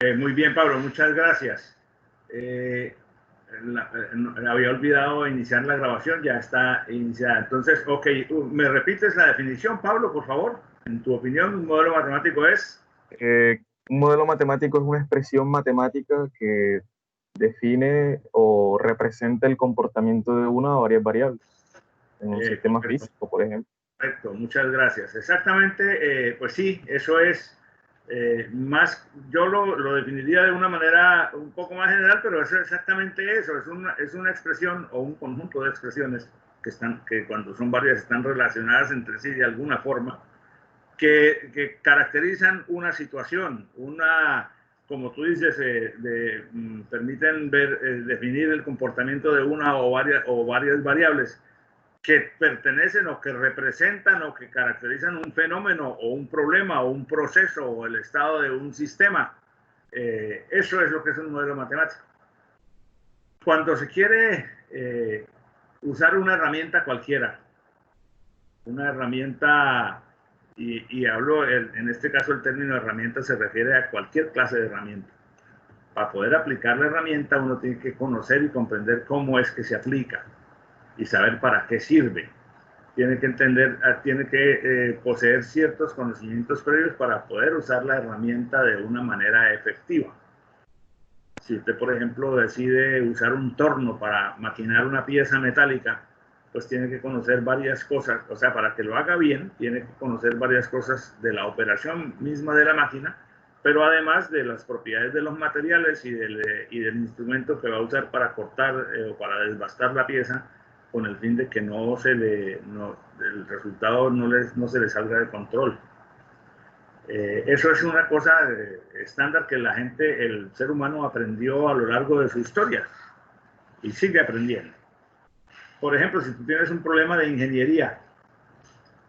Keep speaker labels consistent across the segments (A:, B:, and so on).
A: Muy bien, Pablo, muchas gracias. Había olvidado iniciar la grabación, ya está iniciada. Entonces, ok, ¿me repites la definición, Pablo, por favor? En tu opinión, un modelo matemático es...
B: Un modelo matemático es una expresión matemática que define o representa el comportamiento de una o varias variables en un sistema
A: Correcto,
B: físico, por ejemplo.
A: correcto, muchas gracias. Exactamente, pues sí, eso es más, yo lo definiría de una manera un poco más general, pero eso es exactamente eso, es una expresión o un conjunto de expresiones que cuando son varias están relacionadas entre sí de alguna forma, que caracterizan una situación, como tú dices, permiten definir el comportamiento de una o varias variables que pertenecen o que representan o que caracterizan un fenómeno o un problema o un proceso o el estado de un sistema. Eso es lo que es un modelo matemático. Cuando se quiere usar una herramienta cualquiera, una herramienta, y hablo en este caso el término herramienta se refiere a cualquier clase de herramienta. Para poder aplicar la herramienta uno tiene que conocer y comprender cómo es que se aplica y saber para qué sirve. Tiene que entender, tiene que poseer ciertos conocimientos previos para poder usar la herramienta de una manera efectiva. Si usted, por ejemplo, decide usar un torno para maquinar una pieza metálica, pues tiene que conocer varias cosas, o sea, para que lo haga bien, tiene que conocer varias cosas de la operación misma de la máquina, pero además de las propiedades de los materiales y del instrumento que va a usar para cortar o para desbastar la pieza, con el fin de que el resultado no se le salga de control. Eso es una cosa estándar que el ser humano aprendió a lo largo de su historia y sigue aprendiendo. Por ejemplo, si tú tienes un problema de ingeniería,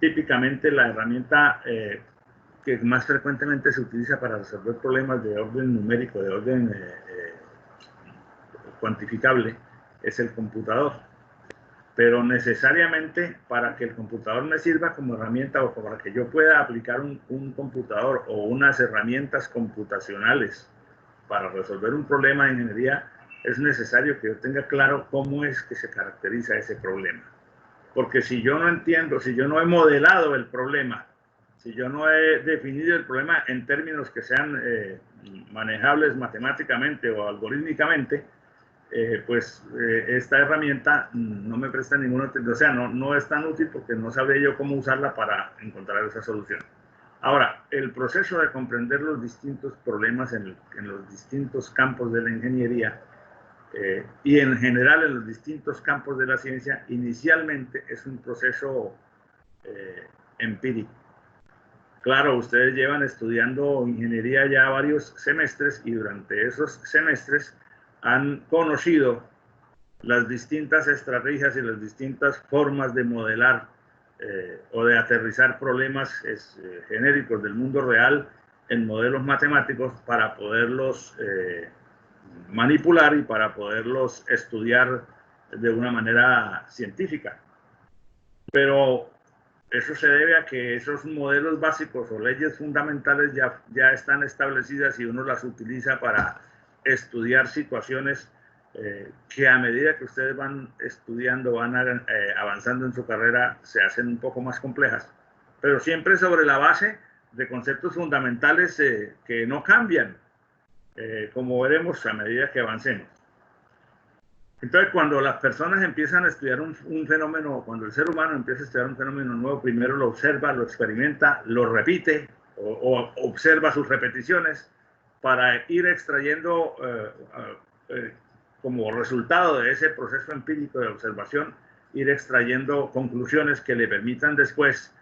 A: típicamente la herramienta que más frecuentemente se utiliza para resolver problemas de orden numérico, de orden cuantificable, es el computador. Pero necesariamente para que el computador me sirva como herramienta o para que yo pueda aplicar un computador o unas herramientas computacionales para resolver un problema de ingeniería, es necesario que yo tenga claro cómo es que se caracteriza ese problema. Porque si yo no entiendo, si yo no he modelado el problema, si yo no he definido el problema en términos que sean manejables matemáticamente o algorítmicamente, esta herramienta no me presta ninguna utilidad, o sea, no es tan útil porque no sabría yo cómo usarla para encontrar esa solución. Ahora, el proceso de comprender los distintos problemas en los distintos campos de la ingeniería y en general en los distintos campos de la ciencia, inicialmente es un proceso empírico. Claro, ustedes llevan estudiando ingeniería ya varios semestres y durante esos semestres han conocido las distintas estrategias y las distintas formas de modelar o de aterrizar problemas genéricos del mundo real en modelos matemáticos para poderlos manipular y para poderlos estudiar de una manera científica. Pero eso se debe a que esos modelos básicos o leyes fundamentales ya están establecidas y uno las utiliza para estudiar situaciones que a medida que ustedes van estudiando, van avanzando en su carrera, se hacen un poco más complejas, pero siempre sobre la base de conceptos fundamentales que no cambian, como veremos a medida que avancemos. Entonces, cuando las personas empiezan a estudiar un fenómeno, cuando el ser humano empieza a estudiar un fenómeno nuevo, primero lo observa, lo experimenta, lo repite o observa sus repeticiones para ir extrayendo como resultado de ese proceso empírico de observación, ir extrayendo conclusiones que le permitan después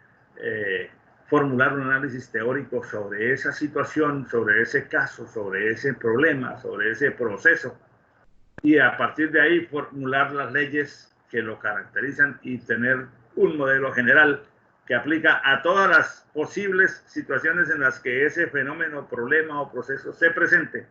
A: formular un análisis teórico sobre esa situación, sobre ese caso, sobre ese problema, sobre ese proceso, y a partir de ahí formular las leyes que lo caracterizan y tener un modelo general que aplica a todas las posibles situaciones en las que ese fenómeno, problema o proceso se presente,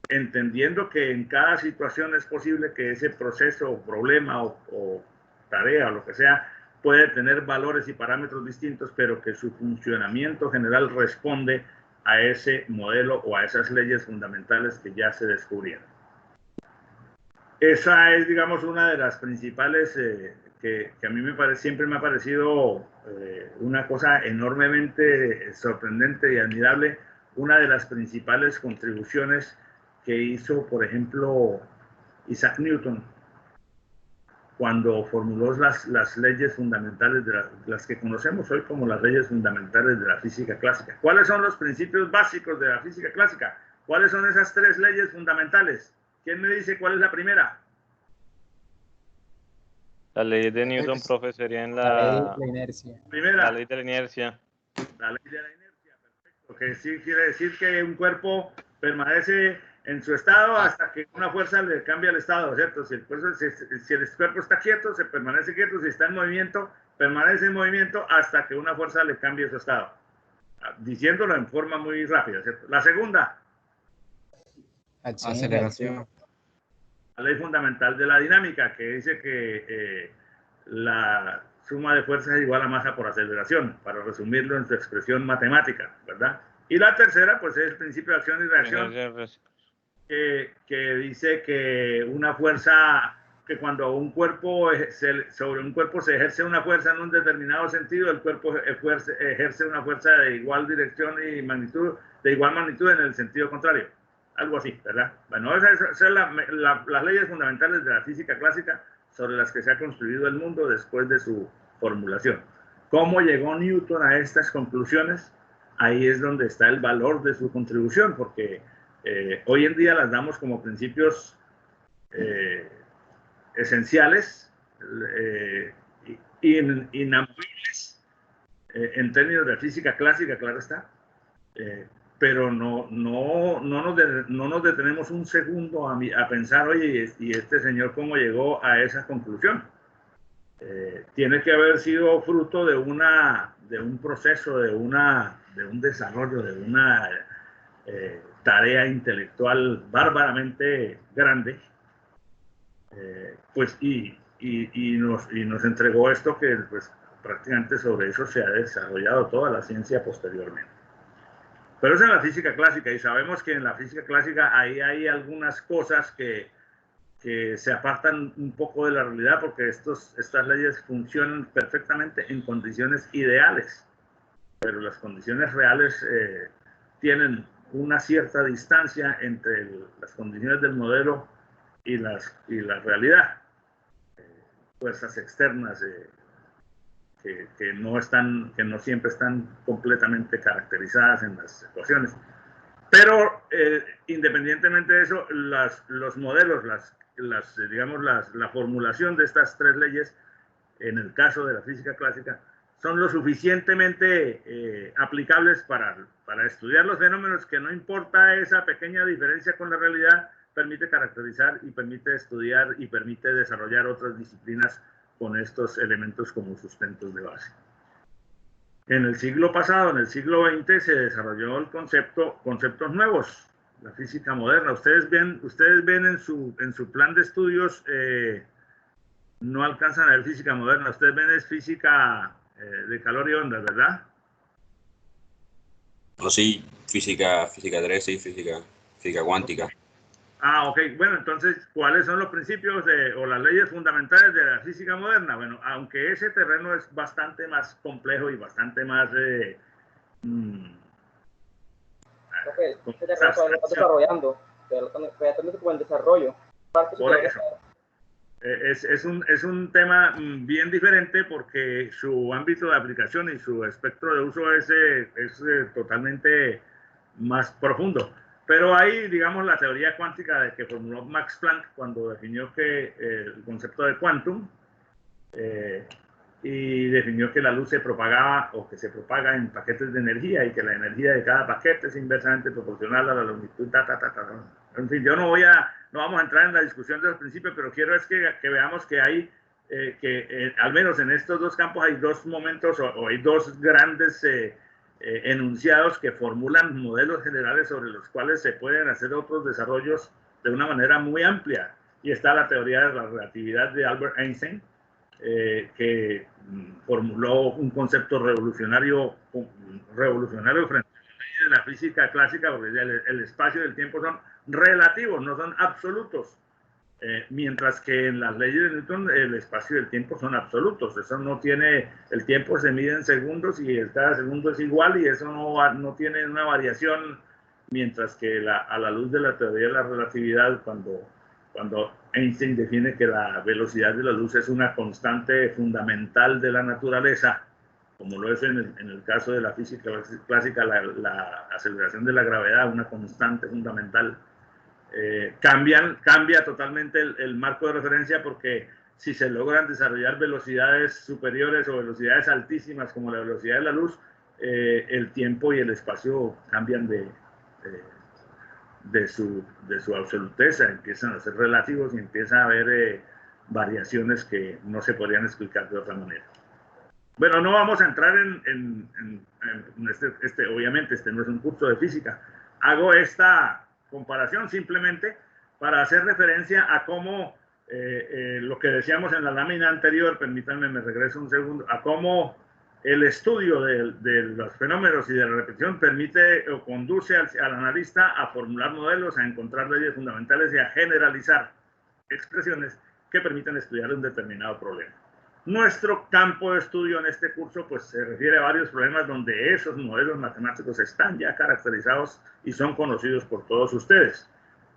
A: entendiendo que en cada situación es posible que ese proceso o problema o tarea o lo que sea puede tener valores y parámetros distintos, pero que su funcionamiento general responde a ese modelo o a esas leyes fundamentales que ya se descubrieron. Esa es, digamos, una de las principales que a mí siempre me ha parecido una cosa enormemente sorprendente y admirable, una de las principales contribuciones que hizo, por ejemplo, Isaac Newton, cuando formuló las leyes fundamentales, las que conocemos hoy como las leyes fundamentales de la física clásica. ¿Cuáles son los principios básicos de la física clásica? ¿Cuáles son esas tres leyes fundamentales? ¿Quién me dice cuál es la primera?
C: La ley de Newton, profe, sería en
D: la ley de la inercia.
A: Primera.
C: La ley de la inercia.
A: La ley de la inercia, perfecto. Que sí quiere decir que un cuerpo permanece en su estado hasta que una fuerza le cambia el estado, ¿cierto? Si el cuerpo está quieto, se permanece quieto. Si está en movimiento, permanece en movimiento hasta que una fuerza le cambie su estado. Diciéndolo en forma muy rápida, ¿cierto? La segunda.
D: Aceleración.
A: La ley fundamental de la dinámica, que dice que la suma de fuerzas es igual a masa por aceleración, para resumirlo en su expresión matemática, ¿verdad? Y la tercera, pues es el principio de acción y reacción, que dice que una fuerza, que cuando un cuerpo, sobre un cuerpo se ejerce una fuerza en un determinado sentido, el cuerpo ejerce una fuerza de igual dirección y magnitud, de igual magnitud en el sentido contrario. Algo así, ¿verdad? Bueno, esas son las leyes fundamentales de la física clásica sobre las que se ha construido el mundo después de su formulación. ¿Cómo llegó Newton a estas conclusiones? Ahí es donde está el valor de su contribución, porque hoy en día las damos como principios esenciales, inamovibles, en términos de física clásica, claro está, pero no nos detenemos un segundo a pensar, oye, ¿y este señor cómo llegó a esa conclusión? Tiene que haber sido fruto de un proceso, de un desarrollo, de una tarea intelectual bárbaramente grande, pues y nos entregó esto que pues prácticamente sobre eso se ha desarrollado toda la ciencia posteriormente. Pero es en la física clásica, y sabemos que en la física clásica ahí hay algunas cosas que se apartan un poco de la realidad, porque estas leyes funcionan perfectamente en condiciones ideales, pero las condiciones reales tienen una cierta distancia entre las condiciones del modelo y la realidad. Fuerzas externas que no siempre están completamente caracterizadas en las ecuaciones. Pero independientemente de eso, los modelos, la formulación de estas tres leyes, en el caso de la física clásica, son lo suficientemente aplicables para estudiar los fenómenos, que no importa esa pequeña diferencia con la realidad, permite caracterizar y permite estudiar y permite desarrollar otras disciplinas con estos elementos como sustentos de base. En el siglo pasado, en el siglo XX, se desarrolló el conceptos nuevos, la física moderna. Ustedes ven en su plan de estudios, no alcanzan a ver física moderna, ustedes ven es física de calor y ondas, ¿verdad?
E: No, sí, física 3, sí, física cuántica.
A: Ah, ok. Bueno, entonces, ¿cuáles son los principios o las leyes fundamentales de la física moderna? Bueno, aunque ese terreno es bastante más complejo y bastante más...
F: Creo que ese terreno todavía está desarrollando, pero está como en desarrollo.
A: Por eso. Es un tema bien diferente, porque su ámbito de aplicación y su espectro de uso es totalmente más profundo. Pero hay, digamos, la teoría cuántica que formuló Max Planck cuando definió el concepto de quantum, y definió que la luz se propagaba o que se propaga en paquetes de energía, y que la energía de cada paquete es inversamente proporcional a la longitud, En fin, yo no vamos a entrar en la discusión de los principios, pero quiero es que veamos que hay, al menos en estos dos campos, hay dos momentos o hay dos grandes enunciados que formulan modelos generales sobre los cuales se pueden hacer otros desarrollos de una manera muy amplia. Y está la teoría de la relatividad de Albert Einstein, que formuló un concepto revolucionario frente a la en la física clásica, porque el espacio y el tiempo son relativos, no son absolutos. Mientras que en las leyes de Newton el espacio y el tiempo son absolutos. Eso no tiene, el tiempo se mide en segundos y cada segundo es igual y eso no tiene una variación, mientras que a la luz de la teoría de la relatividad, cuando Einstein define que la velocidad de la luz es una constante fundamental de la naturaleza, como lo es en el caso de la física clásica, la aceleración de la gravedad, una constante fundamental, cambia totalmente el marco de referencia, porque si se logran desarrollar velocidades superiores o velocidades altísimas como la velocidad de la luz, el tiempo y el espacio cambian de su absoluteza, empiezan a ser relativos y empieza a haber variaciones que no se podrían explicar de otra manera. Bueno, no vamos a entrar en obviamente este no es un curso de física. Hago esta comparación simplemente para hacer referencia a cómo lo que decíamos en la lámina anterior, permítanme, me regreso un segundo, a cómo el estudio de los fenómenos y de la repetición permite o conduce al analista a formular modelos, a encontrar leyes fundamentales y a generalizar expresiones que permiten estudiar un determinado problema. Nuestro campo de estudio en este curso pues se refiere a varios problemas donde esos modelos matemáticos están ya caracterizados y son conocidos por todos ustedes.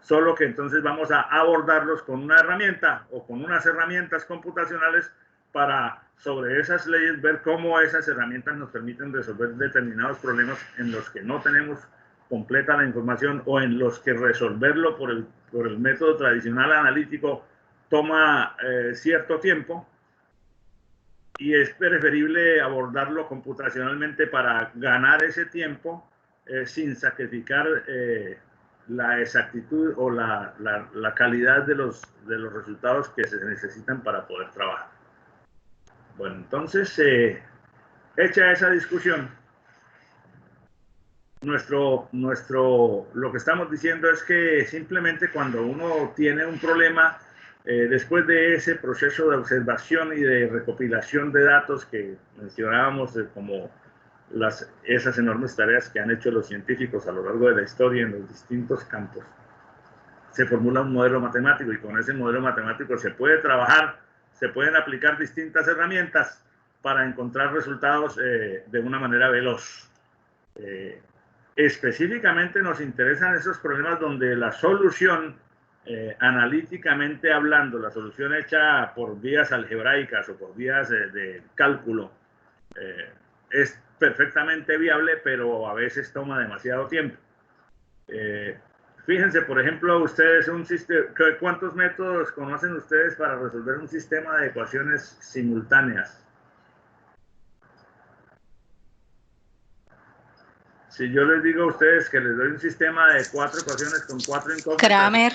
A: Solo que entonces vamos a abordarlos con una herramienta o con unas herramientas computacionales para, sobre esas leyes, ver cómo esas herramientas nos permiten resolver determinados problemas en los que no tenemos completa la información o en los que resolverlo por el método tradicional analítico toma cierto tiempo. Y es preferible abordarlo computacionalmente para ganar ese tiempo sin sacrificar la exactitud o la calidad de los resultados que se necesitan para poder trabajar. Bueno, entonces, hecha esa discusión, lo que estamos diciendo es que simplemente cuando uno tiene un problema, después de ese proceso de observación y de recopilación de datos que mencionábamos, como esas enormes tareas que han hecho los científicos a lo largo de la historia en los distintos campos, se formula un modelo matemático y con ese modelo matemático se puede trabajar, se pueden aplicar distintas herramientas para encontrar resultados de una manera veloz. Específicamente nos interesan esos problemas donde la solución, analíticamente hablando, la solución hecha por vías algebraicas o por vías de cálculo, es perfectamente viable, pero a veces toma demasiado tiempo. Fíjense, por ejemplo, ustedes ¿cuántos métodos conocen ustedes para resolver un sistema de ecuaciones simultáneas? Si yo les digo a ustedes que les doy un sistema de 4 ecuaciones con 4 incógnitas...
D: Kramer.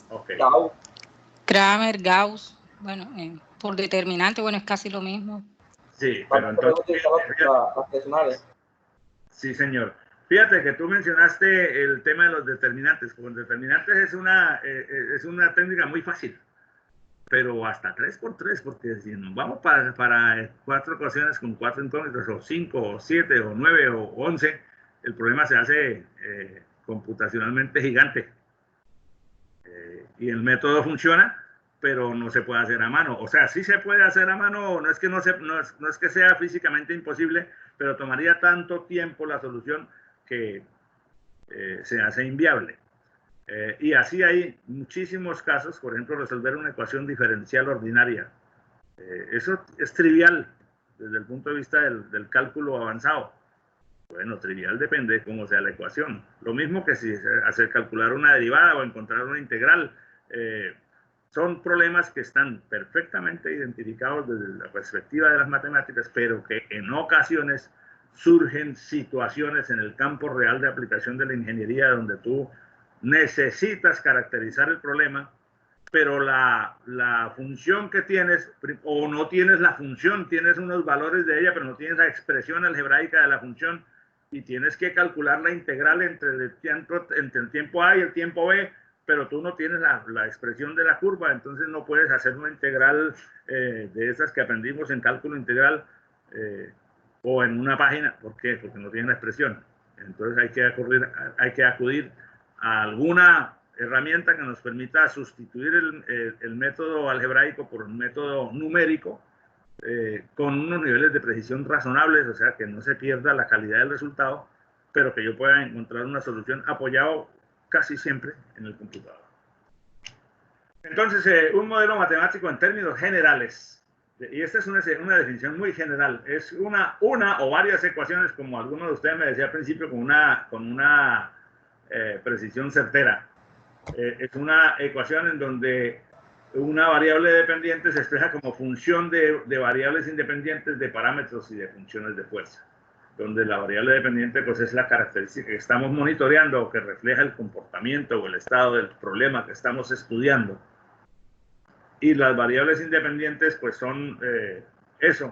A: Okay.
D: Kramer, Gauss. Bueno, por determinante, bueno, es casi lo mismo.
A: Sí, pero entonces... Sí, señor. Fíjate que tú mencionaste el tema de los determinantes. Con determinantes es una técnica muy fácil, pero hasta 3×3, porque si nos vamos para 4 ecuaciones con 4 incógnitas, o 5, o 7, o 9, o 11, el problema se hace computacionalmente gigante. Y el método funciona, pero no se puede hacer a mano. O sea, sí se puede hacer a mano, no es que sea físicamente imposible, pero tomaría tanto tiempo la solución que se hace inviable. Y así hay muchísimos casos, por ejemplo, resolver una ecuación diferencial ordinaria. Eso es trivial desde el punto de vista del cálculo avanzado. Bueno, trivial depende de cómo sea la ecuación. Lo mismo que si hacer calcular una derivada o encontrar una integral. Son problemas que están perfectamente identificados desde la perspectiva de las matemáticas, pero que en ocasiones surgen situaciones en el campo real de aplicación de la ingeniería donde tú necesitas caracterizar el problema, pero la función que tienes, o no tienes la función, tienes unos valores de ella, pero no tienes la expresión algebraica de la función, y tienes que calcular la integral entre el tiempo A y el tiempo B, pero tú no tienes la expresión de la curva, entonces no puedes hacer una integral de esas que aprendimos en cálculo integral o en una página. ¿Por qué? Porque no tiene la expresión. Entonces hay que acudir a alguna herramienta que nos permita sustituir el método algebraico por un método numérico con unos niveles de precisión razonables, o sea, que no se pierda la calidad del resultado, pero que yo pueda encontrar una solución apoyado casi siempre en el computador. Entonces, un modelo matemático en términos generales, y esta es una definición muy general, es una o varias ecuaciones, como alguno de ustedes me decía al principio, con una precisión certera. Es una ecuación en donde una variable dependiente se expresa como función de variables independientes de parámetros y de funciones de fuerza, donde la variable dependiente pues es la característica que estamos monitoreando o que refleja el comportamiento o el estado del problema que estamos estudiando. Y las variables independientes pues son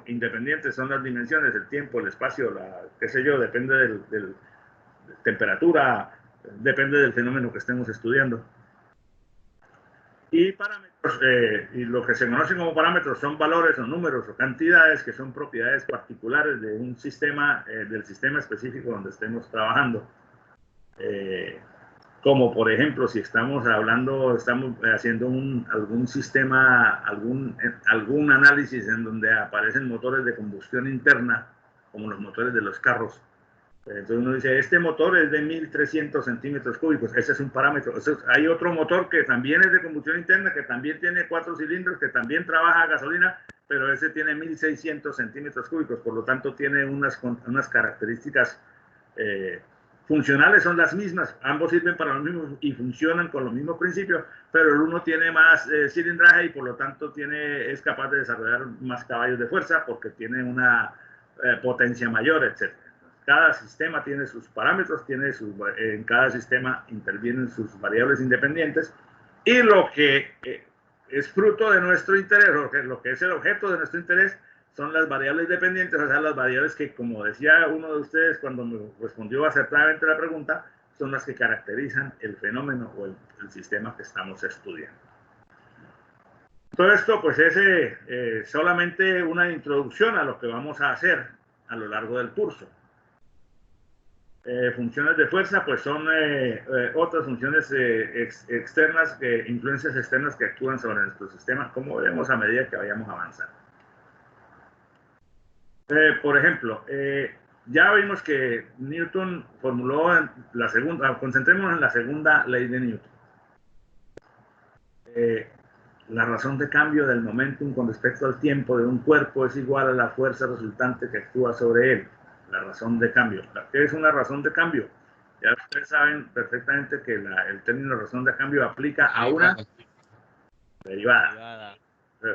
A: independientes son las dimensiones, el tiempo, el espacio, qué sé yo, depende de temperatura, depende del fenómeno que estemos estudiando. Y parámetros, y lo que se conocen como parámetros son valores o números o cantidades que son propiedades particulares de un sistema, del sistema específico donde estemos trabajando. Como por ejemplo, si estamos haciendo algún sistema, algún análisis en donde aparecen motores de combustión interna, como los motores de los carros. Entonces uno dice, este motor es de 1300 centímetros cúbicos, ese es un parámetro. Hay otro motor que también es de combustión interna, que también tiene 4 cilindros, que también trabaja a gasolina, pero ese tiene 1600 centímetros cúbicos, por lo tanto tiene unas características funcionales, son las mismas, ambos sirven para lo mismo y funcionan con los mismos principios, pero el uno tiene más cilindraje y por lo tanto es capaz de desarrollar más caballos de fuerza porque tiene una potencia mayor, etc. Cada sistema tiene sus parámetros, en cada sistema intervienen sus variables independientes y lo que es fruto de nuestro interés, lo que es el objeto de nuestro interés, son las variables dependientes, o sea, las variables que, como decía uno de ustedes cuando me respondió acertadamente la pregunta, son las que caracterizan el fenómeno o el sistema que estamos estudiando. Todo esto pues es solamente una introducción a lo que vamos a hacer a lo largo del curso. Funciones de fuerza pues son otras funciones externas, influencias externas que actúan sobre nuestros sistemas, como veremos a medida que vayamos avanzando. Por ejemplo, ya vimos que Newton formuló la segunda, concentrémonos en la segunda ley de Newton. La razón de cambio del momentum con respecto al tiempo de un cuerpo es igual a la fuerza resultante que actúa sobre él. La razón de cambio. ¿Qué es una razón de cambio? Ya ustedes saben perfectamente que el término razón de cambio aplica a una derivada.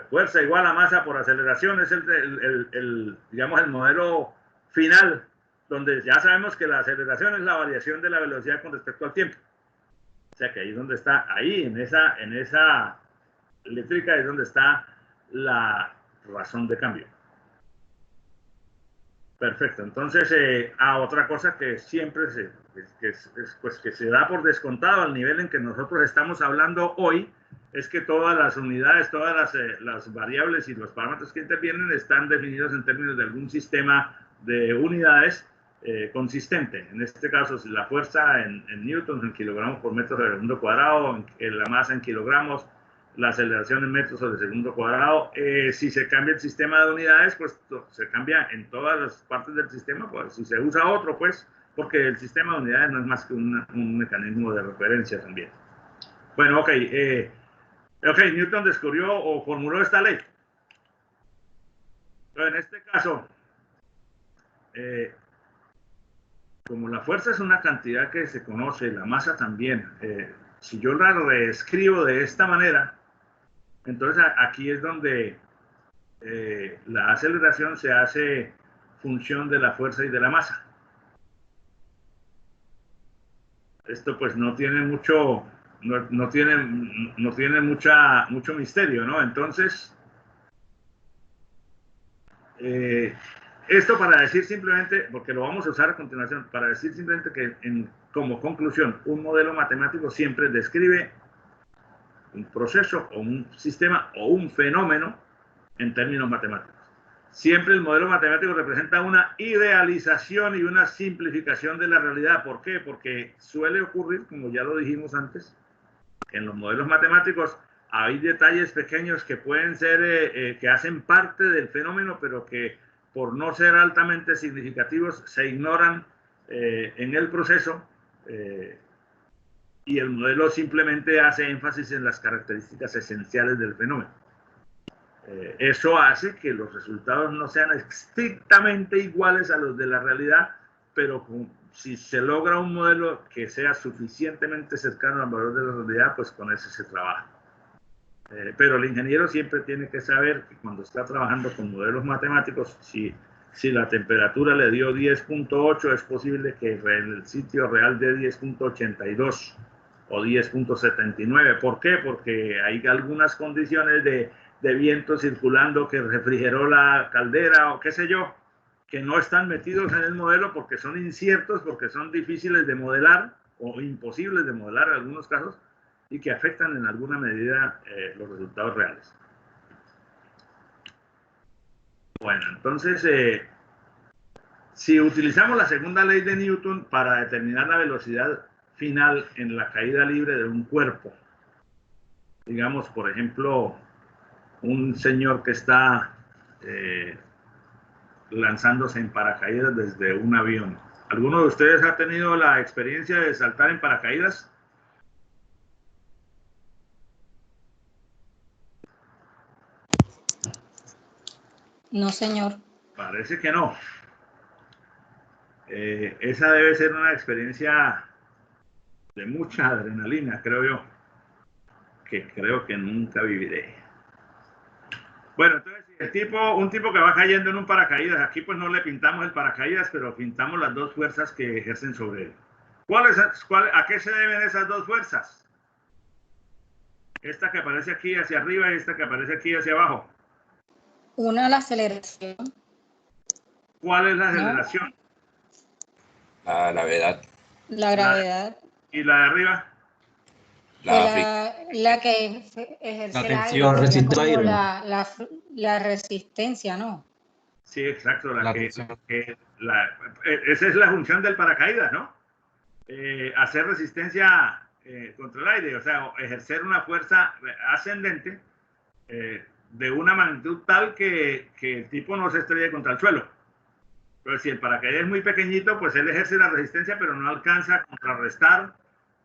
A: Fuerza igual a masa por aceleración es digamos, el modelo final, donde ya sabemos que la aceleración es la variación de la velocidad con respecto al tiempo. O sea que ahí es donde está, en esa eléctrica es donde está la razón de cambio. Perfecto. Entonces, otra cosa que siempre que se da por descontado al nivel en que nosotros estamos hablando hoy, es que todas las unidades, todas las variables y los parámetros que intervienen están definidos en términos de algún sistema de unidades consistente. En este caso, si la fuerza en newtons, en kilogramos por metro sobre segundo cuadrado, la masa en kilogramos, la aceleración en metros sobre segundo cuadrado. Si se cambia el sistema de unidades, pues se cambia en todas las partes del sistema. Pues si se usa otro, pues, porque el sistema de unidades no es más que un mecanismo de referencia también. Bueno, ok, Newton descubrió o formuló esta ley. Pero en este caso, como la fuerza es una cantidad que se conoce, la masa también, si yo la reescribo de esta manera, entonces aquí es donde la aceleración se hace función de la fuerza y de la masa. Esto pues no tiene mucho, no tiene mucho misterio, ¿no? Entonces, esto para decir simplemente, porque lo vamos a usar a continuación, para decir simplemente que como conclusión, un modelo matemático siempre describe un proceso o un sistema o un fenómeno en términos matemáticos. siempre el modelo matemático representa una idealización y una simplificación de la realidad. ¿Por qué? Porque suele ocurrir, como ya lo dijimos antes, que en los modelos matemáticos hay detalles pequeños que pueden ser, que hacen parte del fenómeno, pero que por no ser altamente significativos se ignoran en el proceso, y el modelo simplemente hace énfasis en las características esenciales del fenómeno. Eso hace que los resultados no sean estrictamente iguales a los de la realidad, pero si se logra un modelo que sea suficientemente cercano al valor de la realidad, pues con eso se trabaja. Pero el ingeniero siempre tiene que saber que cuando está trabajando con modelos matemáticos, si la temperatura le dio 10.8, es posible que en el sitio real dé 10.82 o 10.79. ¿Por qué? Porque hay algunas condiciones de viento circulando que refrigeró la caldera o qué sé yo, que no están metidos en el modelo porque son inciertos, porque son difíciles de modelar o imposibles de modelar en algunos casos, y que afectan en alguna medida los resultados reales. Bueno, entonces, si utilizamos la segunda ley de Newton para determinar la velocidad final en la caída libre de un cuerpo, digamos, por ejemplo, un señor que está lanzándose en paracaídas desde un avión. ¿Alguno de ustedes ha tenido la experiencia de saltar en paracaídas?
D: No, señor.
A: Parece que no. Esa debe ser una experiencia de mucha adrenalina, creo yo, que creo que nunca viviré. Bueno, entonces, un tipo que va cayendo en un paracaídas, aquí pues no le pintamos el paracaídas, pero pintamos las dos fuerzas que ejercen sobre él. ¿A qué se deben esas dos fuerzas? Esta que aparece aquí hacia arriba y esta que aparece aquí hacia abajo.
D: Una, la aceleración.
A: ¿Cuál es la aceleración?
E: La gravedad.
D: La gravedad.
A: ¿Y la de arriba?
D: La que ejerce
G: la tensión,
D: resiste aire. La resistencia, ¿no?
A: Sí, exacto.
G: Tensión.
A: Esa es la función del paracaídas, ¿no? Hacer resistencia contra el aire, o sea, ejercer una fuerza ascendente de una magnitud tal que el tipo no se estrelle contra el suelo. Pero si el paracaídas es muy pequeñito, pues él ejerce la resistencia, pero no alcanza a contrarrestar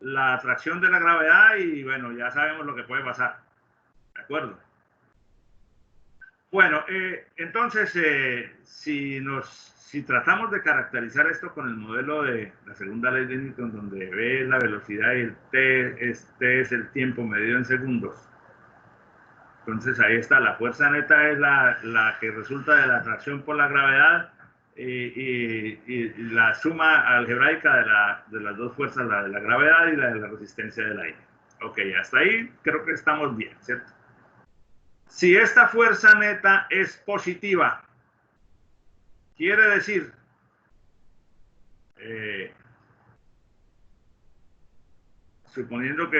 A: la atracción de la gravedad y bueno, ya sabemos lo que puede pasar. ¿De acuerdo? Bueno, entonces, si tratamos de caracterizar esto con el modelo de la segunda ley de Newton, donde V es la velocidad y el T es el tiempo medido en segundos, entonces ahí está, la fuerza neta es la que resulta de la atracción por la gravedad y la suma algebraica de las dos fuerzas, la de la gravedad y la de la resistencia del aire. Ok, hasta ahí creo que estamos bien, ¿cierto? Si esta fuerza neta es positiva, quiere decir suponiendo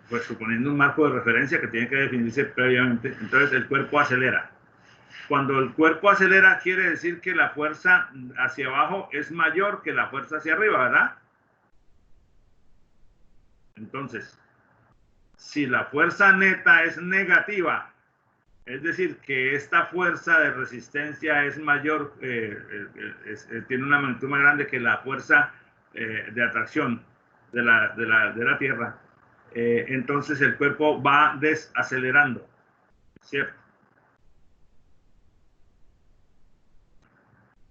A: pues suponiendo un marco de referencia que tiene que definirse previamente, entonces el cuerpo acelera. Cuando el cuerpo acelera, quiere decir que la fuerza hacia abajo es mayor que la fuerza hacia arriba, ¿verdad? Entonces, si la fuerza neta es negativa, es decir, que esta fuerza de resistencia es mayor, tiene una magnitud más grande que la fuerza de atracción de la Tierra, entonces el cuerpo va desacelerando, ¿cierto?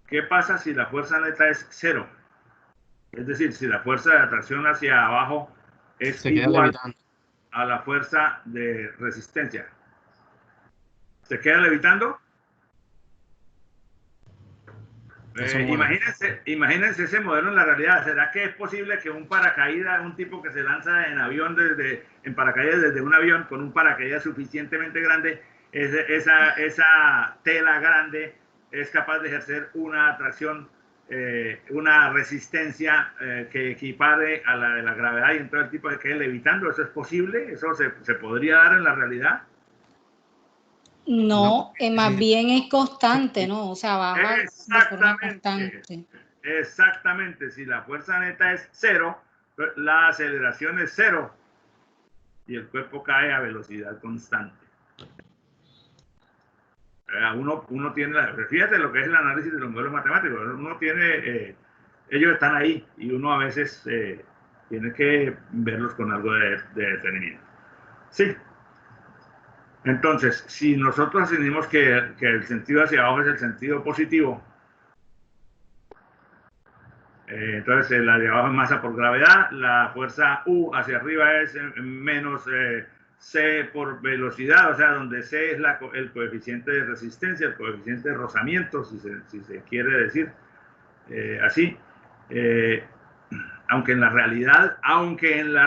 A: ¿Qué pasa si la fuerza neta es cero? Es decir, si la fuerza de atracción hacia abajo es igual a la fuerza de resistencia. ¿Se queda levitando? Imagínense ese modelo en la realidad. ¿Será que es posible que un paracaídas, un tipo que se lanza en avión en paracaídas desde un avión con un paracaídas suficientemente grande, esa tela grande es capaz de ejercer una atracción, una resistencia que equipare a la de la gravedad y entonces el tipo se quede levitando? ¿Eso es posible? ¿Eso se podría dar en la realidad?
D: No,
A: No.
D: más bien es constante, ¿no? O sea, baja de forma constante.
A: Exactamente. Si la fuerza neta es 0, la aceleración es 0 y el cuerpo cae a velocidad constante. Uno tiene, fíjate lo que es el análisis de los modelos matemáticos, uno tiene, ellos están ahí y uno a veces tiene que verlos con algo de detenimiento. Sí. Entonces, si nosotros asumimos que el sentido hacia abajo es el sentido positivo, entonces la de abajo es masa por gravedad, la fuerza U hacia arriba es menos C por velocidad, o sea, donde C es el coeficiente de resistencia, el coeficiente de rozamiento, si se quiere decir así. Aunque en la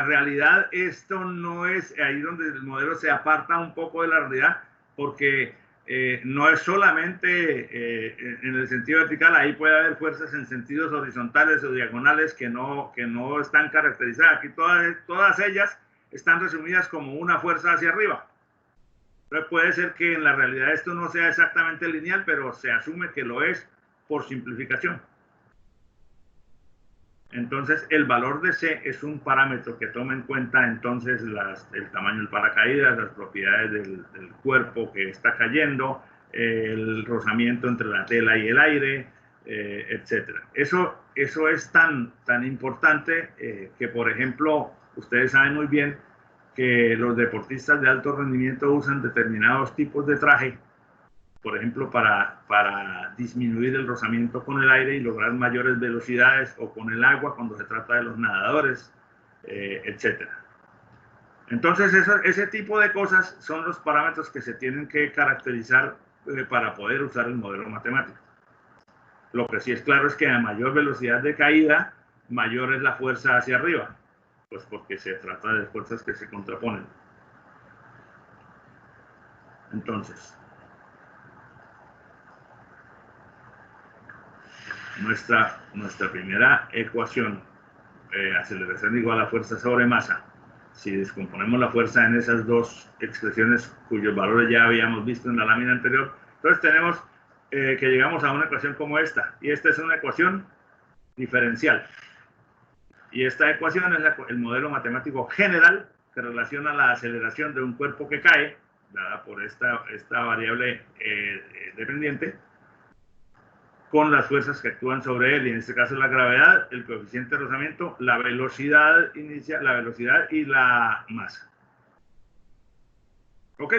A: realidad esto no es ahí donde el modelo se aparta un poco de la realidad, porque no es solamente en el sentido vertical, ahí puede haber fuerzas en sentidos horizontales o diagonales que no están caracterizadas. Aquí todas ellas están resumidas como una fuerza hacia arriba. Entonces puede ser que en la realidad esto no sea exactamente lineal, pero se asume que lo es por simplificación. Entonces, el valor de C es un parámetro que toma en cuenta entonces el tamaño del paracaídas, las propiedades del cuerpo que está cayendo, el rozamiento entre la tela y el aire, etc. Eso es tan importante que, por ejemplo, ustedes saben muy bien que los deportistas de alto rendimiento usan determinados tipos de traje, por ejemplo, para disminuir el rozamiento con el aire y lograr mayores velocidades, o con el agua cuando se trata de los nadadores, etc. Entonces, ese tipo de cosas son los parámetros que se tienen que caracterizar para poder usar el modelo matemático. Lo que sí es claro es que a mayor velocidad de caída, mayor es la fuerza hacia arriba, pues porque se trata de fuerzas que se contraponen. Entonces, nuestra primera ecuación, aceleración igual a fuerza sobre masa, si descomponemos la fuerza en esas dos expresiones cuyos valores ya habíamos visto en la lámina anterior, entonces tenemos que llegamos a una ecuación como esta, y esta es una ecuación diferencial. Y esta ecuación es el modelo matemático general que relaciona la aceleración de un cuerpo que cae, dada por esta variable dependiente, con las fuerzas que actúan sobre él, y en este caso la gravedad, el coeficiente de rozamiento, la velocidad inicial, la velocidad y la masa. ¿Ok?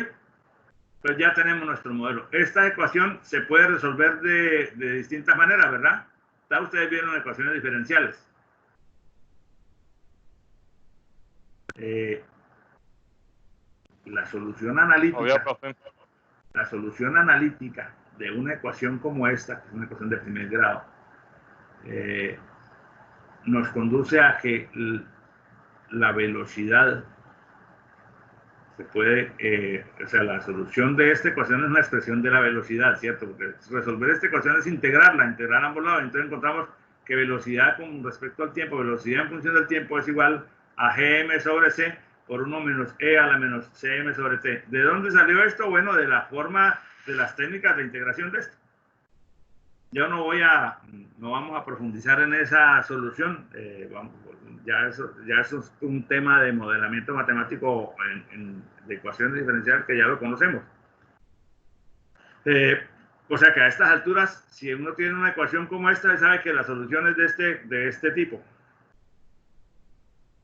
A: Pues ya tenemos nuestro modelo. Esta ecuación se puede resolver de distintas maneras, ¿verdad? Ustedes vieron ecuaciones diferenciales. La solución analítica.
C: Obvio, profe.
A: La solución analítica de una ecuación como esta, que es una ecuación de primer grado, nos conduce a que la velocidad se puede, o sea, la solución de esta ecuación es una expresión de la velocidad, ¿cierto? Porque resolver esta ecuación es integrar ambos lados. Entonces encontramos que velocidad con respecto al tiempo, velocidad en función del tiempo es igual a gm sobre c por 1 menos e a la menos cm sobre t. ¿De dónde salió esto? Bueno, de la forma de las técnicas de integración de esto. Yo no vamos a profundizar en esa solución, ya eso es un tema de modelamiento matemático de ecuaciones diferenciales que ya lo conocemos. O sea que a estas alturas, si uno tiene una ecuación como esta, sabe que la solución es de este tipo.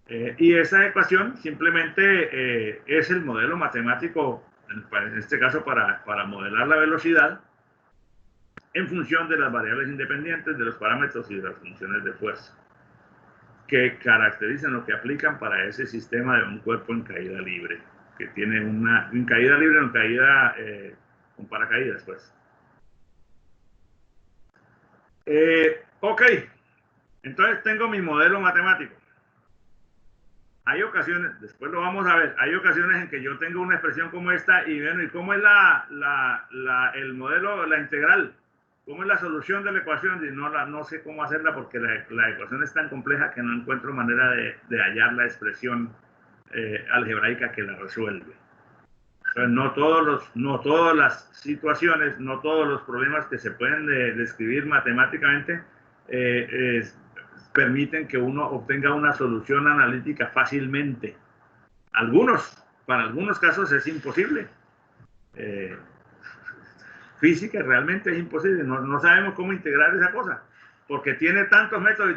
A: Y esa ecuación simplemente es el modelo matemático, en este caso para modelar la velocidad, en función de las variables independientes, de los parámetros y de las funciones de fuerza, que caracterizan o que aplican para ese sistema de un cuerpo en caída libre, que tiene en caída libre o en caída con paracaídas, pues. Ok, entonces tengo mi modelo matemático. Hay ocasiones, después lo vamos a ver, hay ocasiones en que yo tengo una expresión como esta y bueno, ¿y cómo es el modelo, la integral? ¿Cómo es la solución de la ecuación? Y no sé cómo hacerla porque la ecuación es tan compleja que no encuentro manera de hallar la expresión algebraica que la resuelve. No todas las situaciones, no todos los problemas que se pueden describir matemáticamente permiten que uno obtenga una solución analítica fácilmente. Para algunos casos es imposible. Física realmente es imposible. No sabemos cómo integrar esa cosa, porque tiene tantos métodos y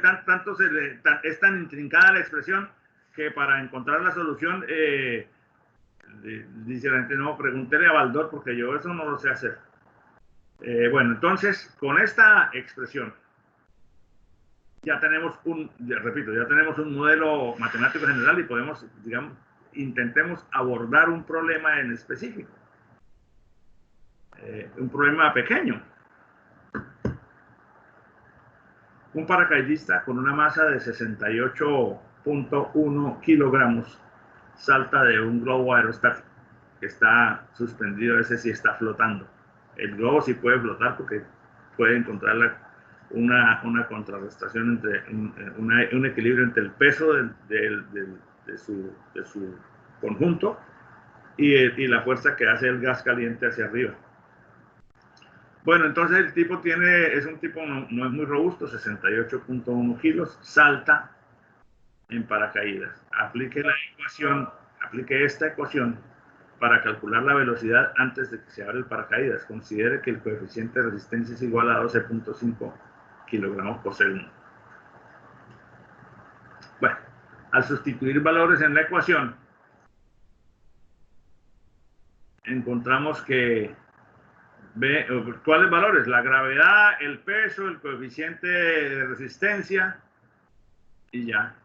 A: es tan intrincada la expresión que para encontrar la solución, dice la gente, no, pregúntele a Baldor porque yo eso no lo sé hacer. Bueno, entonces, con esta expresión, ya tenemos un modelo matemático general y podemos, digamos, intentemos abordar un problema en específico. Un problema pequeño. Un paracaidista con una masa de 68.1 kilogramos salta de un globo aerostático que está suspendido, ese sí está flotando. El globo sí puede flotar porque puede encontrar una contrarrestación entre un equilibrio entre el peso de su conjunto y la fuerza que hace el gas caliente hacia arriba. Bueno, entonces el tipo es un tipo no es muy robusto, 68.1 kilos, salta en paracaídas. Aplique esta ecuación para calcular la velocidad antes de que se abra el paracaídas. Considere que el coeficiente de resistencia es igual a 12.5 kilogramos por segundo. Bueno, al sustituir valores en la ecuación, encontramos que ¿cuáles valores? La gravedad, el peso, el coeficiente de resistencia y ya.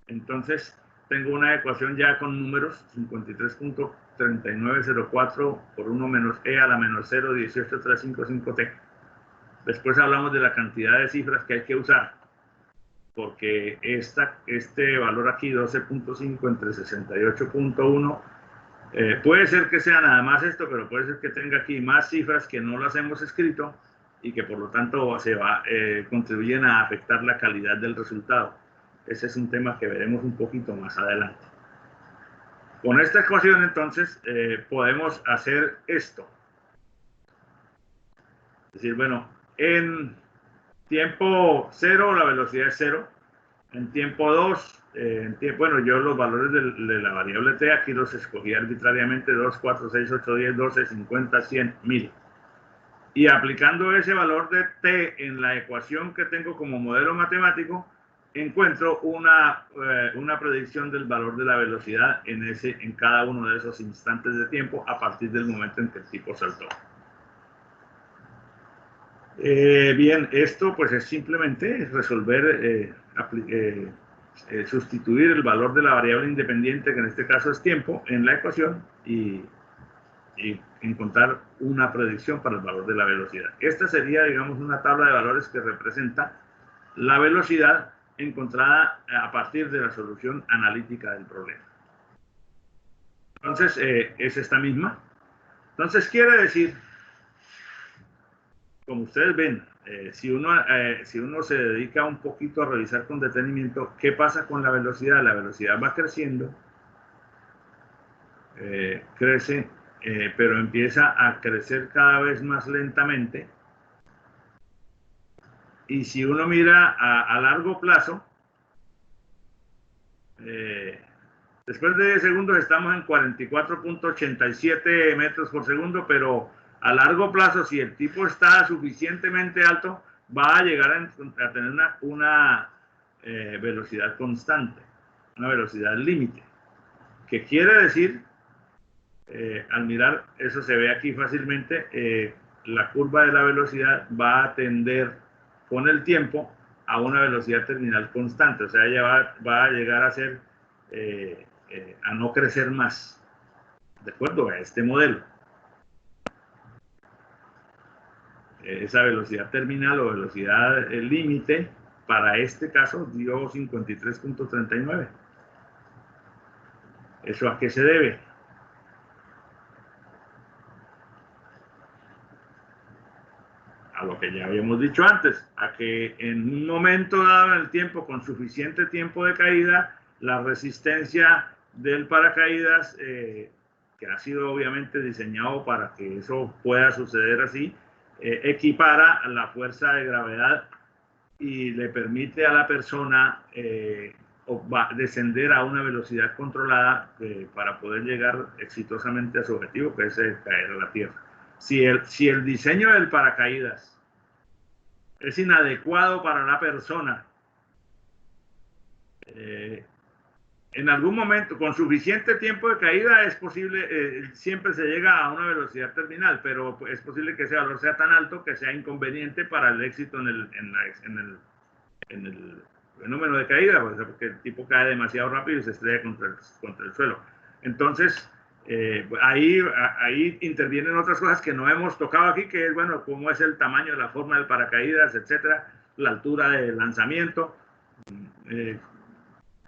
A: Entonces tengo una ecuación ya con números: 53.3904 por 1 menos e a la menos 0,18355t. Después hablamos de la cantidad de cifras que hay que usar, porque este valor aquí, 12.5 entre 68.1, puede ser que sea nada más esto, pero puede ser que tenga aquí más cifras que no las hemos escrito y que por lo tanto contribuyen a afectar la calidad del resultado. Ese es un tema que veremos un poquito más adelante. Con esta ecuación entonces podemos hacer esto. Es decir, bueno, en tiempo 0 la velocidad es 0. En tiempo 2, bueno, yo los valores de la variable t aquí los escogí arbitrariamente: 2, 4, 6, 8, 10, 12, 50, 100, 1000. Y aplicando ese valor de t en la ecuación que tengo como modelo matemático, encuentro una predicción del valor de la velocidad en cada uno de esos instantes de tiempo a partir del momento en que el tipo saltó. Bien, esto pues es simplemente resolver, sustituir el valor de la variable independiente, que en este caso es tiempo, en la ecuación y encontrar una predicción para el valor de la velocidad. Esta sería, digamos, una tabla de valores que representa la velocidad encontrada a partir de la solución analítica del problema. Entonces, es esta misma. Entonces, quiere decir, como ustedes ven, si uno se dedica un poquito a revisar con detenimiento qué pasa con la velocidad va creciendo, crece, pero empieza a crecer cada vez más lentamente. Y si uno mira a largo plazo, después de 10 segundos estamos en 44.87 metros por segundo, pero a largo plazo, si el tipo está suficientemente alto, va a llegar a tener una velocidad constante, una velocidad límite. ¿Qué quiere decir? Al mirar, eso se ve aquí fácilmente, la curva de la velocidad va a tender con el tiempo a una velocidad terminal constante, o sea, ella va a llegar a ser, a no crecer más, de acuerdo a este modelo. Esa velocidad terminal o velocidad límite, para este caso, dio 53.39. ¿Eso a qué se debe? A lo que ya habíamos dicho antes, a que en un momento dado en el tiempo, con suficiente tiempo de caída, la resistencia del paracaídas que ha sido obviamente diseñado para que eso pueda suceder así, equipara la fuerza de gravedad y le permite a la persona descender a una velocidad controlada para poder llegar exitosamente a su objetivo, que es caer a la tierra. Si el diseño del paracaídas es inadecuado para la persona, en algún momento, con suficiente tiempo de caída, es posible, siempre se llega a una velocidad terminal, pero es posible que ese valor sea tan alto que sea inconveniente para el éxito en el fenómeno de caída, porque el tipo cae demasiado rápido y se estrella contra el suelo. Entonces, ahí intervienen otras cosas que no hemos tocado aquí, que es, bueno, cómo es el tamaño, la forma del paracaídas, etcétera, la altura de lanzamiento,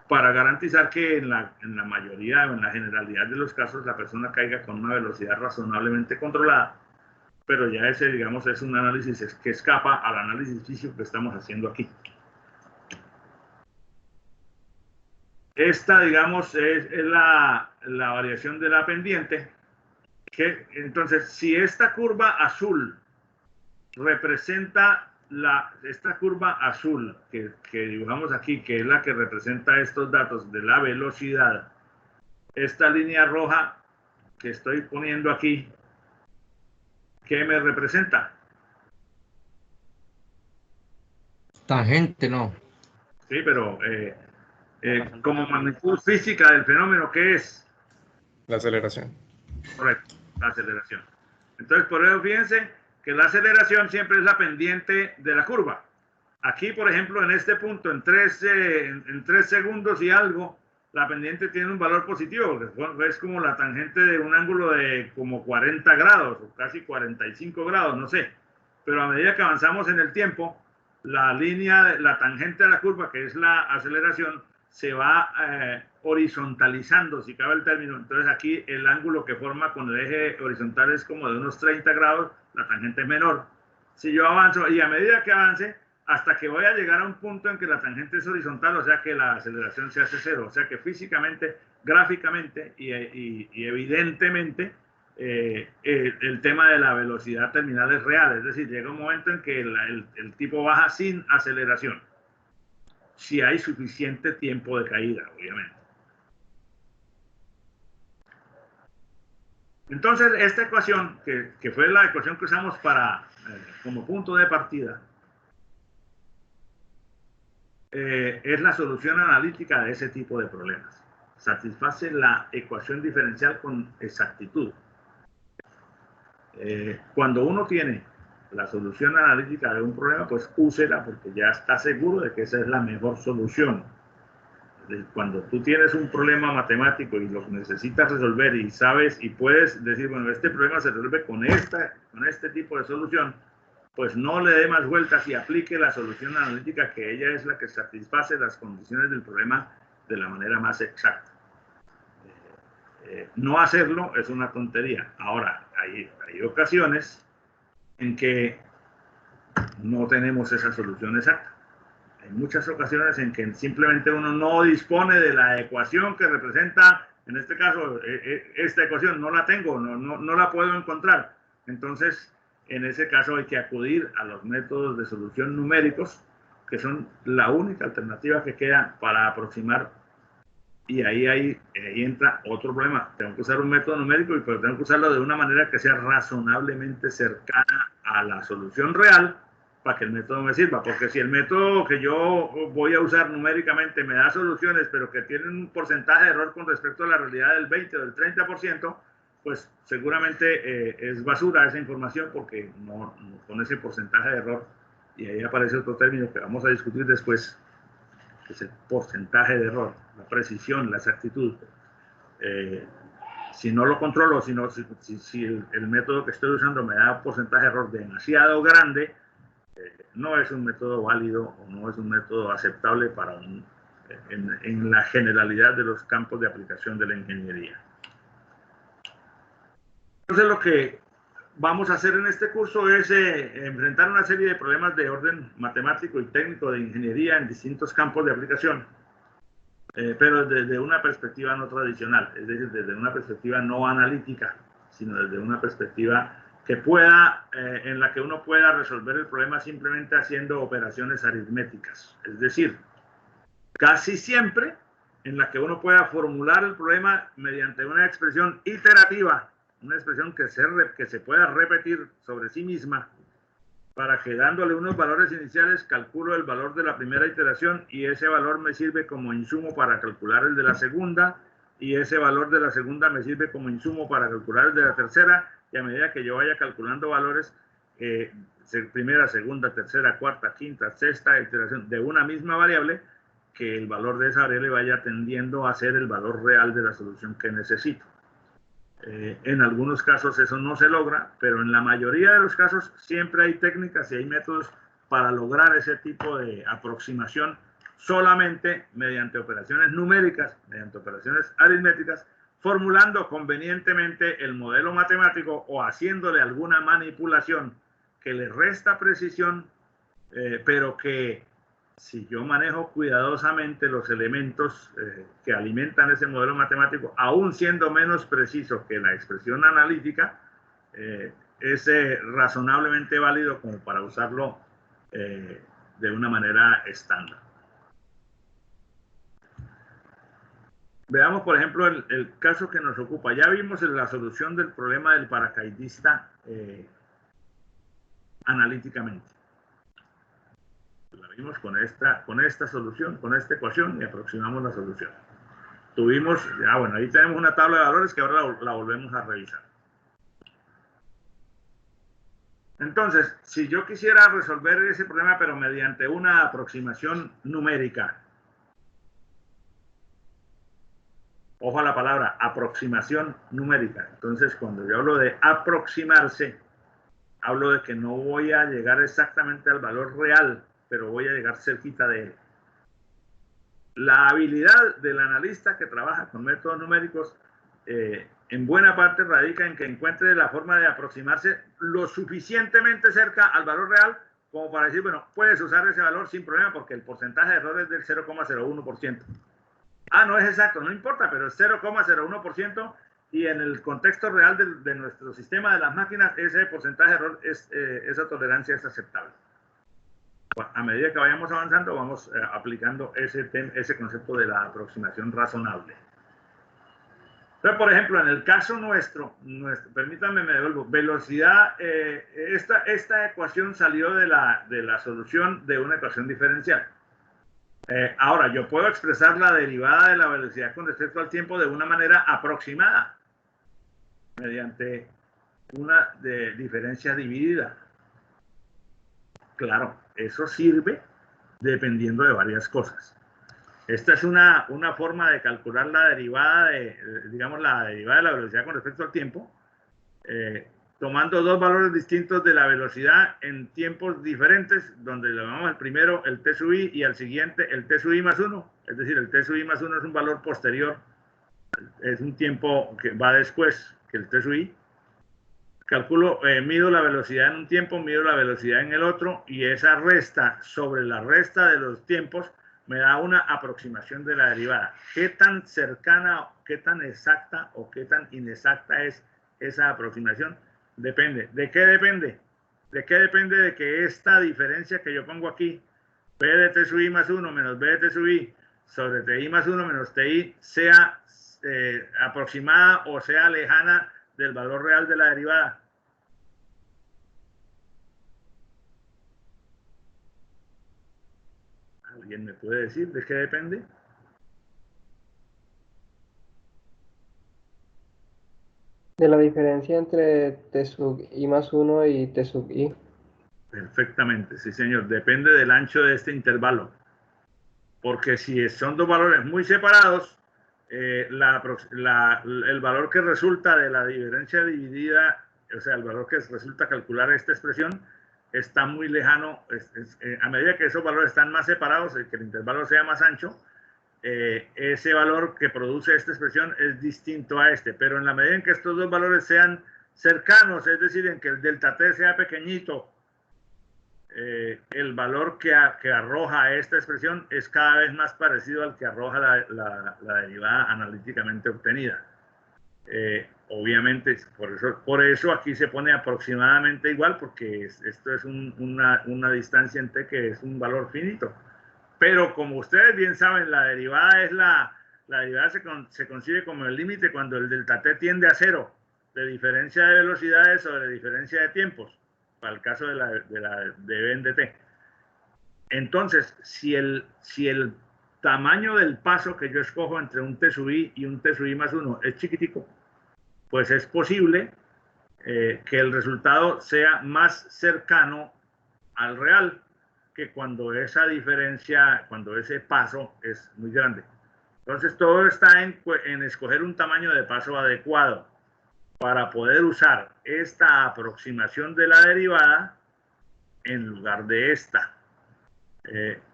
A: para garantizar que en la mayoría o en la generalidad de los casos la persona caiga con una velocidad razonablemente controlada, pero ya ese, digamos, es un análisis que escapa al análisis físico que estamos haciendo aquí. Esta, digamos, es la variación de la pendiente, que entonces, si esta curva azul representa esta curva azul que dibujamos aquí, que es la que representa estos datos de la velocidad, esta línea roja que estoy poniendo aquí, ¿qué me representa?
G: Tangente, no.
A: Sí, pero como magnitud física del fenómeno, ¿qué es?
H: La aceleración.
A: Correcto, la aceleración. Entonces, por eso fíjense que la aceleración siempre es la pendiente de la curva. Aquí, por ejemplo, en este punto, en 3 segundos y algo, la pendiente tiene un valor positivo, porque es como la tangente de un ángulo de como 40 grados, o casi 45 grados, no sé. Pero a medida que avanzamos en el tiempo, la tangente de la curva, que es la aceleración, se va horizontalizando, si cabe el término. Entonces aquí el ángulo que forma con el eje horizontal es como de unos 30 grados, la tangente es menor. Si yo avanzo, y a medida que avance, hasta que voy a llegar a un punto en que la tangente es horizontal, o sea que la aceleración se hace cero, o sea que físicamente, gráficamente y evidentemente, el tema de la velocidad terminal es real, es decir, llega un momento en que el tipo baja sin aceleración, si hay suficiente tiempo de caída, obviamente. Entonces, esta ecuación, que fue la ecuación que usamos como punto de partida, es la solución analítica de ese tipo de problemas. Satisface la ecuación diferencial con exactitud. Cuando uno tiene la solución analítica de un problema, pues úsela porque ya está seguro de que esa es la mejor solución. Cuando tú tienes un problema matemático y lo necesitas resolver y sabes y puedes decir, bueno, este problema se resuelve con este tipo de solución, pues no le dé más vueltas y aplique la solución analítica, que ella es la que satisface las condiciones del problema de la manera más exacta. No hacerlo es una tontería. Ahora, hay ocasiones en que no tenemos esa solución exacta. Hay muchas ocasiones en que simplemente uno no dispone de la ecuación que representa, en este caso, esta ecuación no la tengo, no la puedo encontrar. Entonces, en ese caso hay que acudir a los métodos de solución numéricos, que son la única alternativa que queda para aproximar. Y ahí entra otro problema. Tengo que usar un método numérico, pero tengo que usarlo de una manera que sea razonablemente cercana a la solución real para que el método me sirva. Porque si el método que yo voy a usar numéricamente me da soluciones, pero que tienen un porcentaje de error con respecto a la realidad del 20 o del 30%, pues seguramente es basura esa información, porque no con ese porcentaje de error. Y ahí aparece otro término que vamos a discutir después, que es el porcentaje de error, la precisión, la exactitud. Si no lo controlo, si el método que estoy usando me da un porcentaje de error demasiado grande, no es un método válido o no es un método aceptable en la generalidad de los campos de aplicación de la ingeniería. Entonces, lo que vamos a hacer en este curso es enfrentar una serie de problemas de orden matemático y técnico de ingeniería en distintos campos de aplicación. pero desde una perspectiva no tradicional, es decir, desde una perspectiva no analítica, sino desde una perspectiva que pueda, en la que uno pueda resolver el problema simplemente haciendo operaciones aritméticas. Es decir, casi siempre en la que uno pueda formular el problema mediante una expresión iterativa, una expresión que se pueda repetir sobre sí misma, para que dándole unos valores iniciales calculo el valor de la primera iteración y ese valor me sirve como insumo para calcular el de la segunda y ese valor de la segunda me sirve como insumo para calcular el de la tercera y a medida que yo vaya calculando valores, primera, segunda, tercera, cuarta, quinta, sexta iteración de una misma variable, que el valor de esa variable vaya tendiendo a ser el valor real de la solución que necesito. En algunos casos eso no se logra, pero en la mayoría de los casos siempre hay técnicas y hay métodos para lograr ese tipo de aproximación solamente mediante operaciones numéricas, mediante operaciones aritméticas, formulando convenientemente el modelo matemático o haciéndole alguna manipulación que le resta precisión, pero que si yo manejo cuidadosamente los elementos que alimentan ese modelo matemático, aún siendo menos preciso que la expresión analítica, es razonablemente válido como para usarlo de una manera estándar. Veamos, por ejemplo, el caso que nos ocupa. Ya vimos la solución del problema del paracaidista analíticamente. La vimos con esta solución, con esta ecuación y aproximamos la solución. Tuvimos, bueno, ahí tenemos una tabla de valores que ahora la volvemos a revisar. Entonces, si yo quisiera resolver ese problema, pero mediante una aproximación numérica, ojo a la palabra, aproximación numérica. Entonces, cuando yo hablo de aproximarse, hablo de que no voy a llegar exactamente al valor real, pero voy a llegar cerquita de él. La habilidad del analista que trabaja con métodos numéricos en buena parte radica en que encuentre la forma de aproximarse lo suficientemente cerca al valor real como para decir, bueno, puedes usar ese valor sin problema porque el porcentaje de error es del 0,01%. Ah, no es exacto, no importa, pero es 0,01% y en el contexto real de nuestro sistema de las máquinas, ese porcentaje de error, esa tolerancia es aceptable. A medida que vayamos avanzando, vamos aplicando ese concepto de la aproximación razonable. Entonces, por ejemplo, en el caso nuestro permítanme, me devuelvo, velocidad, esta ecuación salió de la solución de una ecuación diferencial. Ahora, yo puedo expresar la derivada de la velocidad con respecto al tiempo de una manera aproximada, mediante una diferencia dividida. Claro, eso sirve dependiendo de varias cosas. Esta es una forma de calcular la derivada digamos, la derivada de la velocidad con respecto al tiempo, tomando dos valores distintos de la velocidad en tiempos diferentes, donde le llamamos al primero el t sub i y al siguiente el t sub i más 1. Es decir, el t sub i más 1 es un valor posterior, es un tiempo que va después que el t sub i. Calculo, mido la velocidad en un tiempo, mido la velocidad en el otro, y esa resta sobre la resta de los tiempos me da una aproximación de la derivada. ¿Qué tan cercana, qué tan exacta o qué tan inexacta es esa aproximación? Depende. ¿De qué depende? ¿De qué depende? De que esta diferencia que yo pongo aquí, b de t sub i más 1 menos b de t sub i sobre ti más 1 menos ti, sea aproximada o sea lejana del valor real de la derivada. ¿Alguien me puede decir de qué depende?
F: De la diferencia entre t sub i más 1 y t sub i.
A: Perfectamente, sí señor. Depende del ancho de este intervalo. Porque si son dos valores muy separados, el valor que resulta de la diferencia dividida, o sea, el valor que resulta calcular esta expresión, está muy lejano. A medida que esos valores están más separados, que el intervalo sea más ancho, ese valor que produce esta expresión es distinto a este. Pero en la medida en que estos dos valores sean cercanos, es decir, en que el delta t sea pequeñito, el valor que arroja esta expresión es cada vez más parecido al que arroja la derivada analíticamente obtenida. Obviamente, por eso aquí se pone aproximadamente igual, porque esto es una distancia en t que es un valor finito. Pero como ustedes bien saben, la derivada se concibe como el límite cuando el delta t tiende a cero, de diferencia de velocidades o de diferencia de tiempos, para el caso de v en dt. Entonces, si el tamaño del paso que yo escojo entre un t sub i y un t sub i más 1 es chiquitico, pues es posible que el resultado sea más cercano al real que cuando esa diferencia, cuando ese paso es muy grande. Entonces, todo está en escoger un tamaño de paso adecuado para poder usar esta aproximación de la derivada en lugar de esta.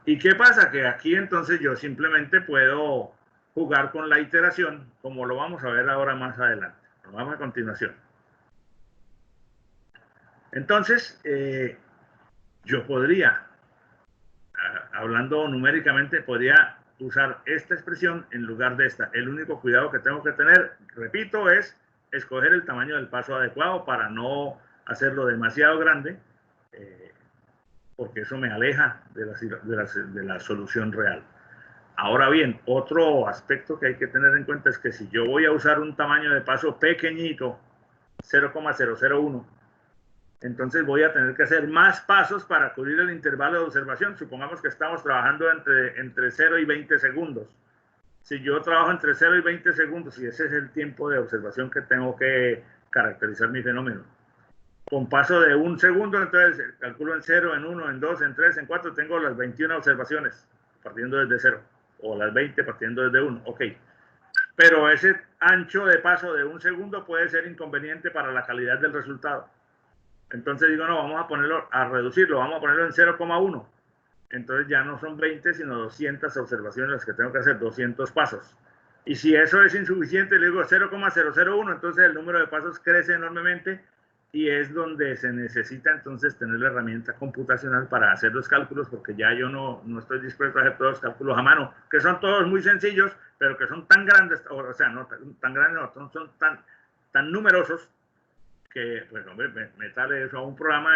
A: ¿Y qué pasa? Que aquí entonces yo simplemente puedo jugar con la iteración, como lo vamos a ver ahora más adelante. Lo vamos a continuación. Entonces, yo podría, hablando numéricamente, podría usar esta expresión en lugar de esta. El único cuidado que tengo que tener, repito, es escoger el tamaño del paso adecuado para no hacerlo demasiado grande, porque eso me aleja de la solución real. Ahora bien, otro aspecto que hay que tener en cuenta es que si yo voy a usar un tamaño de paso pequeñito, 0,001, entonces voy a tener que hacer más pasos para cubrir el intervalo de observación. Supongamos que estamos trabajando entre 0 y 20 segundos. Si yo trabajo entre 0 y 20 segundos, y ese es el tiempo de observación que tengo que caracterizar mi fenómeno, con paso de un segundo, entonces calculo en 0, en 1, en 2, en 3, en 4, tengo las 21 observaciones partiendo desde 0, o las 20 partiendo desde 1, ok. Pero ese ancho de paso de un segundo puede ser inconveniente para la calidad del resultado. Entonces digo, no, vamos a reducirlo, vamos a ponerlo en 0,1. Entonces ya no son 20, sino 200 observaciones las que tengo que hacer, 200 pasos. Y si eso es insuficiente, le digo 0,001, entonces el número de pasos crece enormemente y es donde se necesita entonces tener la herramienta computacional para hacer los cálculos, porque ya yo no estoy dispuesto a hacer todos los cálculos a mano, que son todos muy sencillos, pero que son tan grandes, o sea, no tan grandes, no, son tan numerosos, que, pues, hombre, métale eso a un programa,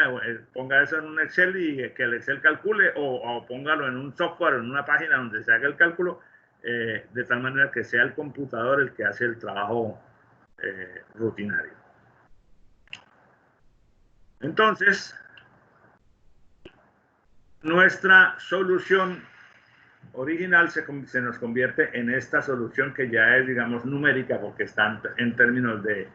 A: ponga eso en un Excel y que el Excel calcule, o póngalo en un software, en una página donde se haga el cálculo, de tal manera que sea el computador el que hace el trabajo rutinario. Entonces, nuestra solución original se nos convierte en esta solución que ya es, digamos, numérica, porque está en términos de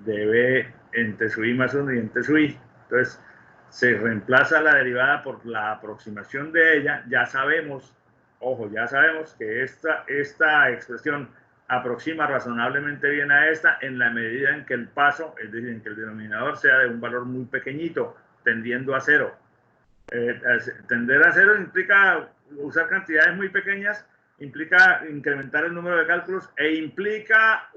A: v en t sub i más 1 y en t sub i. Entonces, se reemplaza la derivada por la aproximación de ella. Ya sabemos, ojo, ya sabemos que esta expresión aproxima razonablemente bien a esta en la medida en que el paso, es decir, en que el denominador sea de un valor muy pequeñito, tendiendo a 0. Tender a 0 implica usar cantidades muy pequeñas, implica incrementar el número de cálculos e implica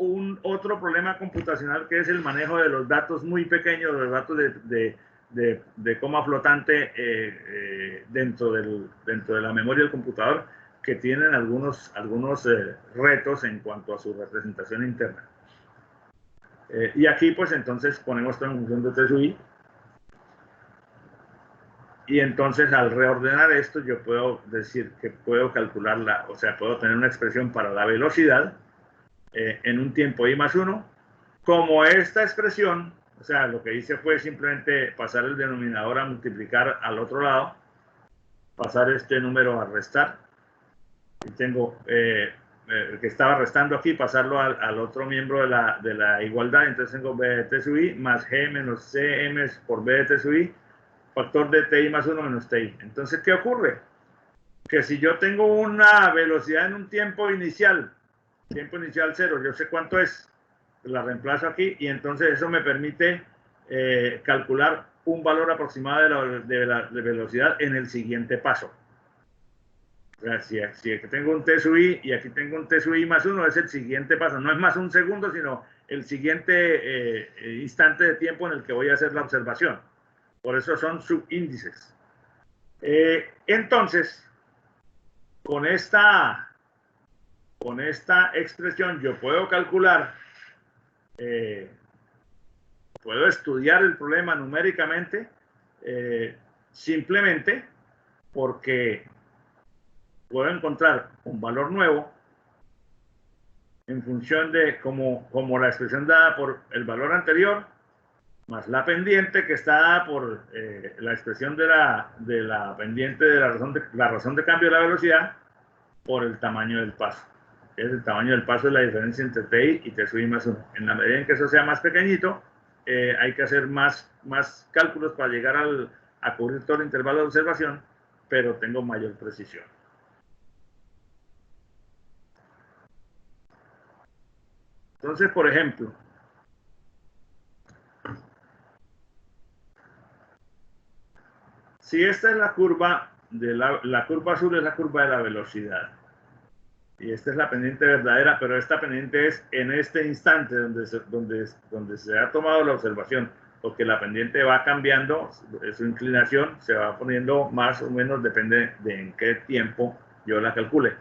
A: otro problema computacional, que es el manejo de los datos muy pequeños, los datos de coma flotante dentro de la memoria del computador, que tienen algunos retos en cuanto a su representación interna. Y aquí pues entonces ponemos todo en función de t sub i. Y entonces al reordenar esto yo puedo decir que puedo calcularla, o sea, puedo tener una expresión para la velocidad en un tiempo i más 1, como esta expresión, o sea, lo que hice fue simplemente pasar el denominador a multiplicar al otro lado, pasar este número a restar, y tengo el que estaba restando aquí, pasarlo al otro miembro de la igualdad, entonces tengo b de t sub i más g menos cm por b de t sub i, factor de ti más 1 menos ti. Entonces, ¿qué ocurre? Que si yo tengo una velocidad en un tiempo inicial 0, yo sé cuánto es, la reemplazo aquí y entonces eso me permite calcular un valor aproximado de la velocidad en el siguiente paso. O sea, si aquí tengo un t sub i y aquí tengo un t sub i más 1, es el siguiente paso. No es más un segundo, sino el siguiente instante de tiempo en el que voy a hacer la observación. Por eso son subíndices. Entonces, con esta expresión yo puedo calcular, puedo estudiar el problema numéricamente, simplemente porque puedo encontrar un valor nuevo en función de como la expresión dada por el valor anterior, más la pendiente que está dada por la expresión de la pendiente de la razón de cambio de la velocidad por el tamaño del paso. El tamaño del paso es la diferencia entre TI y T sub I más 1. En la medida en que eso sea más pequeñito, hay que hacer más cálculos para llegar a cubrir todo el intervalo de observación, pero tengo mayor precisión. Entonces, por ejemplo, si esta es la curva, la curva azul es la curva de la velocidad, y esta es la pendiente verdadera, pero esta pendiente es en este instante donde se ha tomado la observación, porque la pendiente va cambiando, su inclinación se va poniendo más o menos, depende de en qué tiempo yo la calcule.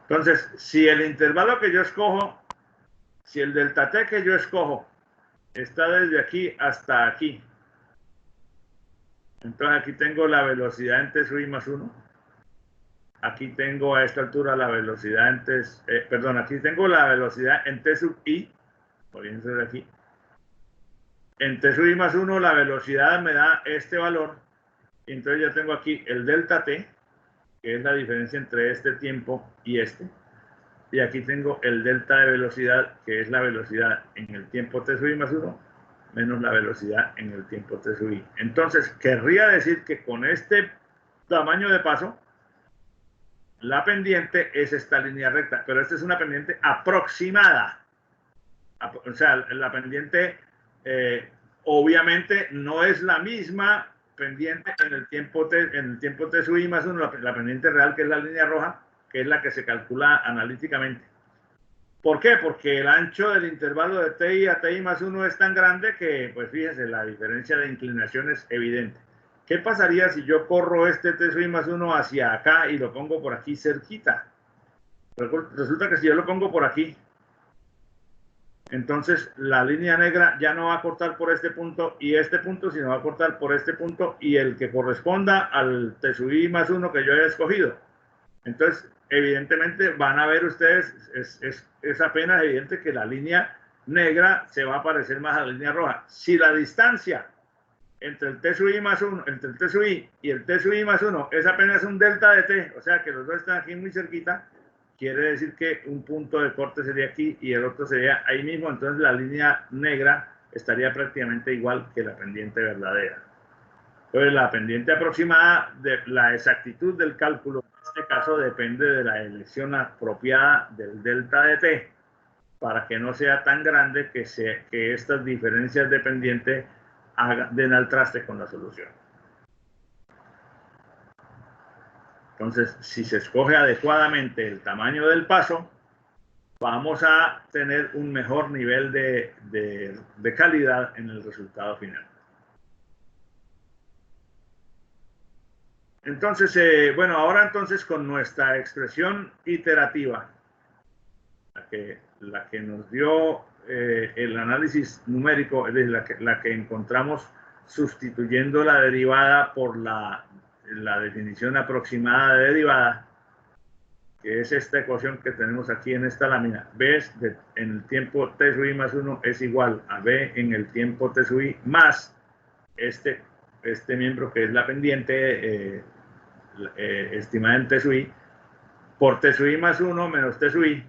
A: Entonces, si el intervalo que yo escojo, si el delta t que yo escojo está desde aquí hasta aquí, entonces aquí tengo la velocidad en T sub I más 1. Aquí tengo a esta altura la velocidad en aquí tengo la velocidad en T sub I, olvídense de aquí. En T sub I más 1 la velocidad me da este valor, y entonces ya tengo aquí el delta t, que es la diferencia entre este tiempo y este. Y aquí tengo el delta de velocidad, que es la velocidad en el tiempo T sub I más 1, menos la velocidad en el tiempo T sub I. Entonces, querría decir que con este tamaño de paso, la pendiente es esta línea recta, pero esta es una pendiente aproximada. O sea, la pendiente obviamente no es la misma pendiente en el tiempo T sub I más 1, la pendiente real, que es la línea roja, que es la que se calcula analíticamente. ¿Por qué? Porque el ancho del intervalo de TI a TI más 1 es tan grande que, pues fíjense, la diferencia de inclinación es evidente. ¿Qué pasaría si yo corro este T sub I más 1 hacia acá y lo pongo por aquí cerquita? Resulta que si yo lo pongo por aquí, entonces la línea negra ya no va a cortar por este punto y este punto, sino va a cortar por este punto y el que corresponda al T sub I más 1 que yo haya escogido. Entonces, evidentemente van a ver ustedes, es apenas evidente que la línea negra se va a parecer más a la línea roja. Si la distancia entre el T sub I más 1, entre el T sub I y el T sub I más 1 es apenas un delta de T, o sea que los dos están aquí muy cerquita, quiere decir que un punto de corte sería aquí y el otro sería ahí mismo, entonces la línea negra estaría prácticamente igual que la pendiente verdadera. Entonces la pendiente aproximada, de la exactitud del cálculo en este caso depende de la elección apropiada del delta de T, para que no sea tan grande que estas diferencias de pendiente den al traste con la solución. Entonces, si se escoge adecuadamente el tamaño del paso, vamos a tener un mejor nivel de calidad en el resultado final. Entonces, bueno, ahora entonces con nuestra expresión iterativa, la que nos dio el análisis numérico, es decir, la que encontramos sustituyendo la derivada por la definición aproximada de derivada, que es esta ecuación que tenemos aquí en esta lámina. B en el tiempo T sub I más 1 es igual a B en el tiempo T sub I más este miembro que es la pendiente estimada en T sub I, por T sub I más 1 menos T sub I.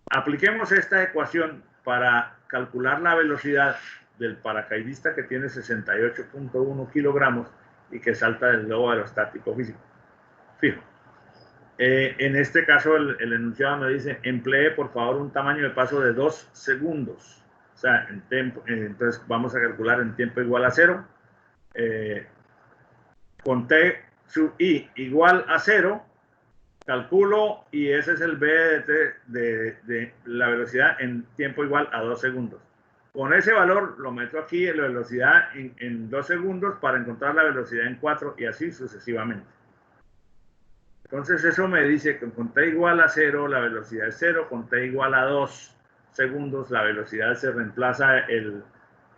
A: Apliquemos esta ecuación para calcular la velocidad del paracaidista que tiene 68.1 kilogramos y que salta del globo aerostático fijo. En este caso, el enunciado me dice, emplee por favor un tamaño de paso de 2 segundos. O sea, entonces vamos a calcular en tiempo igual a 0. Con T sub I igual a 0, calculo y ese es el B de la velocidad en tiempo igual a 2 segundos. Con ese valor lo meto aquí en la velocidad en 2 segundos para encontrar la velocidad en 4 y así sucesivamente. Entonces eso me dice que con t igual a 0 la velocidad es 0, con t igual a 2 segundos la velocidad se reemplaza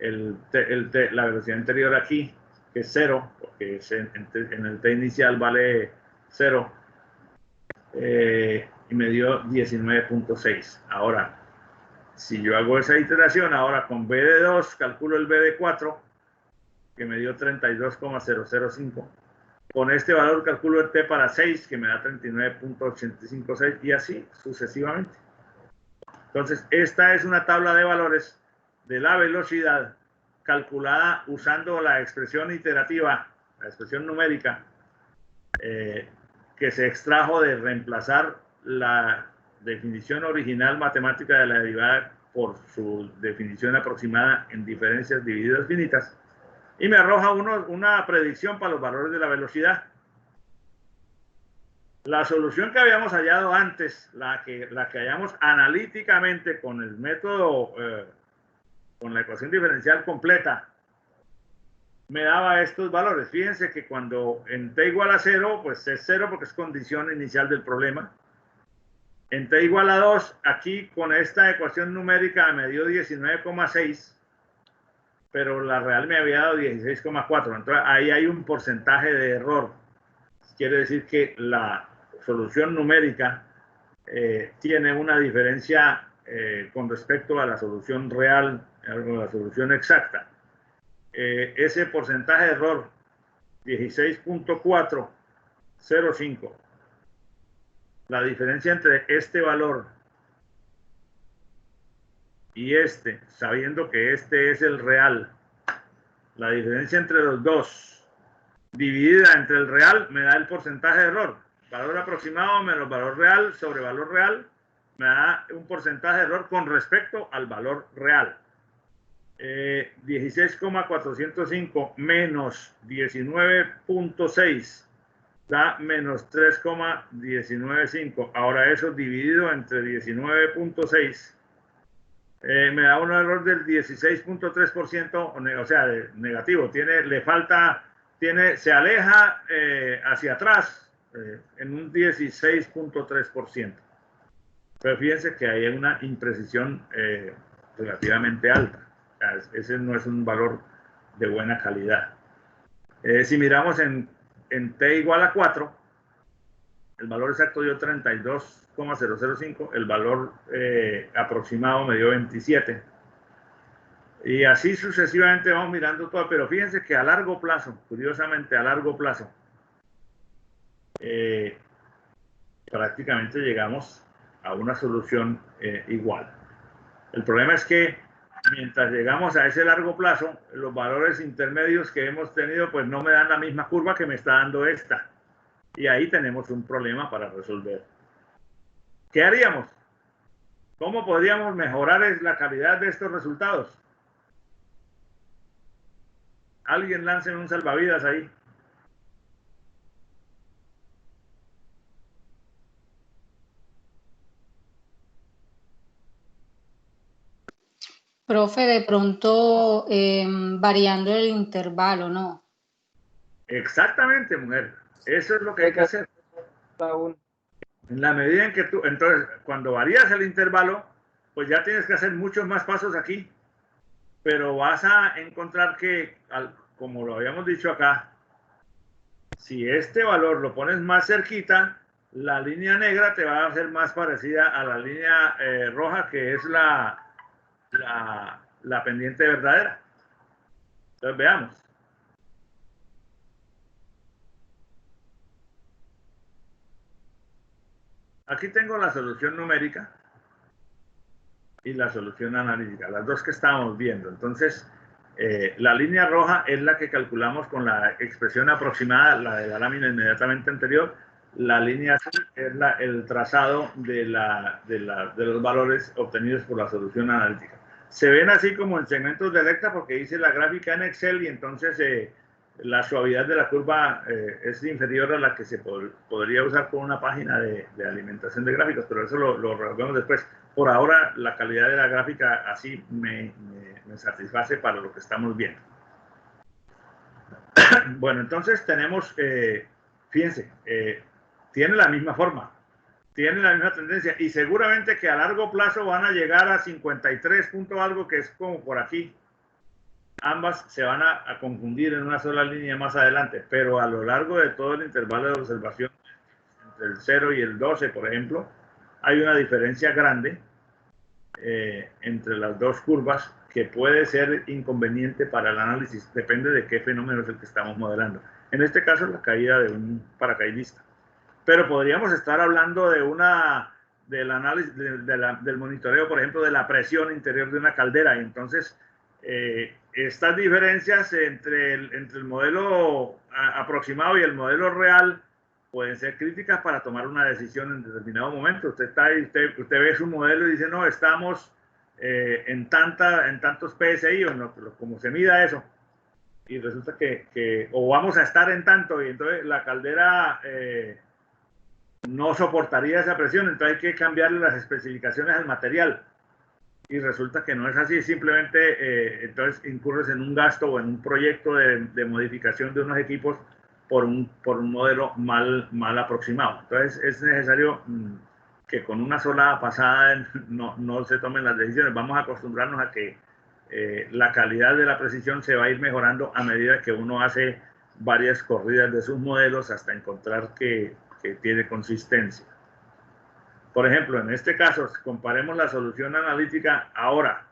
A: la velocidad anterior aquí, que es 0, porque en el t inicial vale 0, y me dio 19.6. Ahora, si yo hago esa iteración, ahora con b de 2, calculo el b de 4, que me dio 32,005. Con este valor calculo el t para 6, que me da 39.856, y así sucesivamente. Entonces, esta es una tabla de valores de la velocidad calculada usando la expresión iterativa, la expresión numérica, que se extrajo de reemplazar la definición original matemática de la derivada por su definición aproximada en diferencias divididas finitas, y me arroja una predicción para los valores de la velocidad. La solución que habíamos hallado antes, la que hallamos analíticamente con el método, con la ecuación diferencial completa, me daba estos valores. Fíjense que cuando en t igual a 0, pues es 0 porque es condición inicial del problema. En t igual a 2, aquí con esta ecuación numérica me dio 19,6, pero la real me había dado 16,4. Entonces ahí hay un porcentaje de error. Quiere decir que la solución numérica tiene una diferencia con respecto a la solución real, a la solución exacta. Ese porcentaje de error, 16.405, la diferencia entre este valor y este, sabiendo que este es el real, la diferencia entre los dos, dividida entre el real, me da el porcentaje de error. Valor aproximado menos valor real sobre valor real, me da un porcentaje de error con respecto al valor real. 16,405 menos 19.6 da menos 3,195. Ahora eso dividido entre 19.6 me da un error del 16.3%, o sea, negativo. Se aleja hacia atrás en un 16.3%. Pero fíjense que hay una imprecisión relativamente alta. O sea, ese no es un valor de buena calidad. Si miramos en t igual a 4, el valor exacto dio 32,005, el valor aproximado me dio 27. Y así sucesivamente vamos mirando todo, pero fíjense que a largo plazo, curiosamente a largo plazo, prácticamente llegamos a una solución igual. El problema es que mientras llegamos a ese largo plazo, los valores intermedios que hemos tenido pues no me dan la misma curva que me está dando esta. Y ahí tenemos un problema para resolver. ¿Qué haríamos? ¿Cómo podríamos mejorar la calidad de estos resultados? Alguien lance un salvavidas ahí.
D: Profe, de pronto variando el intervalo, ¿no?
A: Exactamente, mujer. Eso es lo que hay que hacer. En la medida en que tú, entonces, cuando varías el intervalo, pues ya tienes que hacer muchos más pasos aquí. Pero vas a encontrar que, como lo habíamos dicho acá, si este valor lo pones más cerquita, la línea negra te va a hacer más parecida a la línea roja, que es la pendiente verdadera. Entonces veamos. Aquí tengo la solución numérica y la solución analítica, las dos que estábamos viendo. Entonces, la línea roja es la que calculamos con la expresión aproximada, la de la lámina inmediatamente anterior. La línea azul es el trazado de los valores obtenidos por la solución analítica. Se ven así como en segmentos de recta porque hice la gráfica en Excel y entonces la suavidad de la curva es inferior a la que se podría usar con una página de alimentación de gráficos, pero eso lo resolvemos después. Por ahora, la calidad de la gráfica así me satisface para lo que estamos viendo. Bueno, entonces tenemos, fíjense, tiene la misma forma, tiene la misma tendencia y seguramente que a largo plazo van a llegar a 53 punto algo, que es como por aquí. Ambas se van a confundir en una sola línea más adelante, pero a lo largo de todo el intervalo de observación, entre el 0 y el 12, por ejemplo, hay una diferencia grande entre las dos curvas que puede ser inconveniente para el análisis, depende de qué fenómeno es el que estamos modelando. En este caso, la caída de un paracaidista. Pero podríamos estar hablando del análisis, del monitoreo, por ejemplo, de la presión interior de una caldera. Y entonces, estas diferencias entre el modelo aproximado y el modelo real pueden ser críticas para tomar una decisión en determinado momento. Usted ve su modelo y dice, no, estamos en tantos PSI, o no, como se mida eso, y resulta o vamos a estar en tanto, y entonces la caldera no soportaría esa presión, entonces hay que cambiarle las especificaciones al material. Y resulta que no es así, simplemente entonces incurres en un gasto o en un proyecto de modificación de unos equipos por un modelo mal aproximado. Entonces es necesario que con una sola pasada no se tomen las decisiones. Vamos a acostumbrarnos a que la calidad de la precisión se va a ir mejorando a medida que uno hace varias corridas de sus modelos hasta encontrar que tiene consistencia. Por ejemplo, en este caso, comparemos la solución analítica ahora.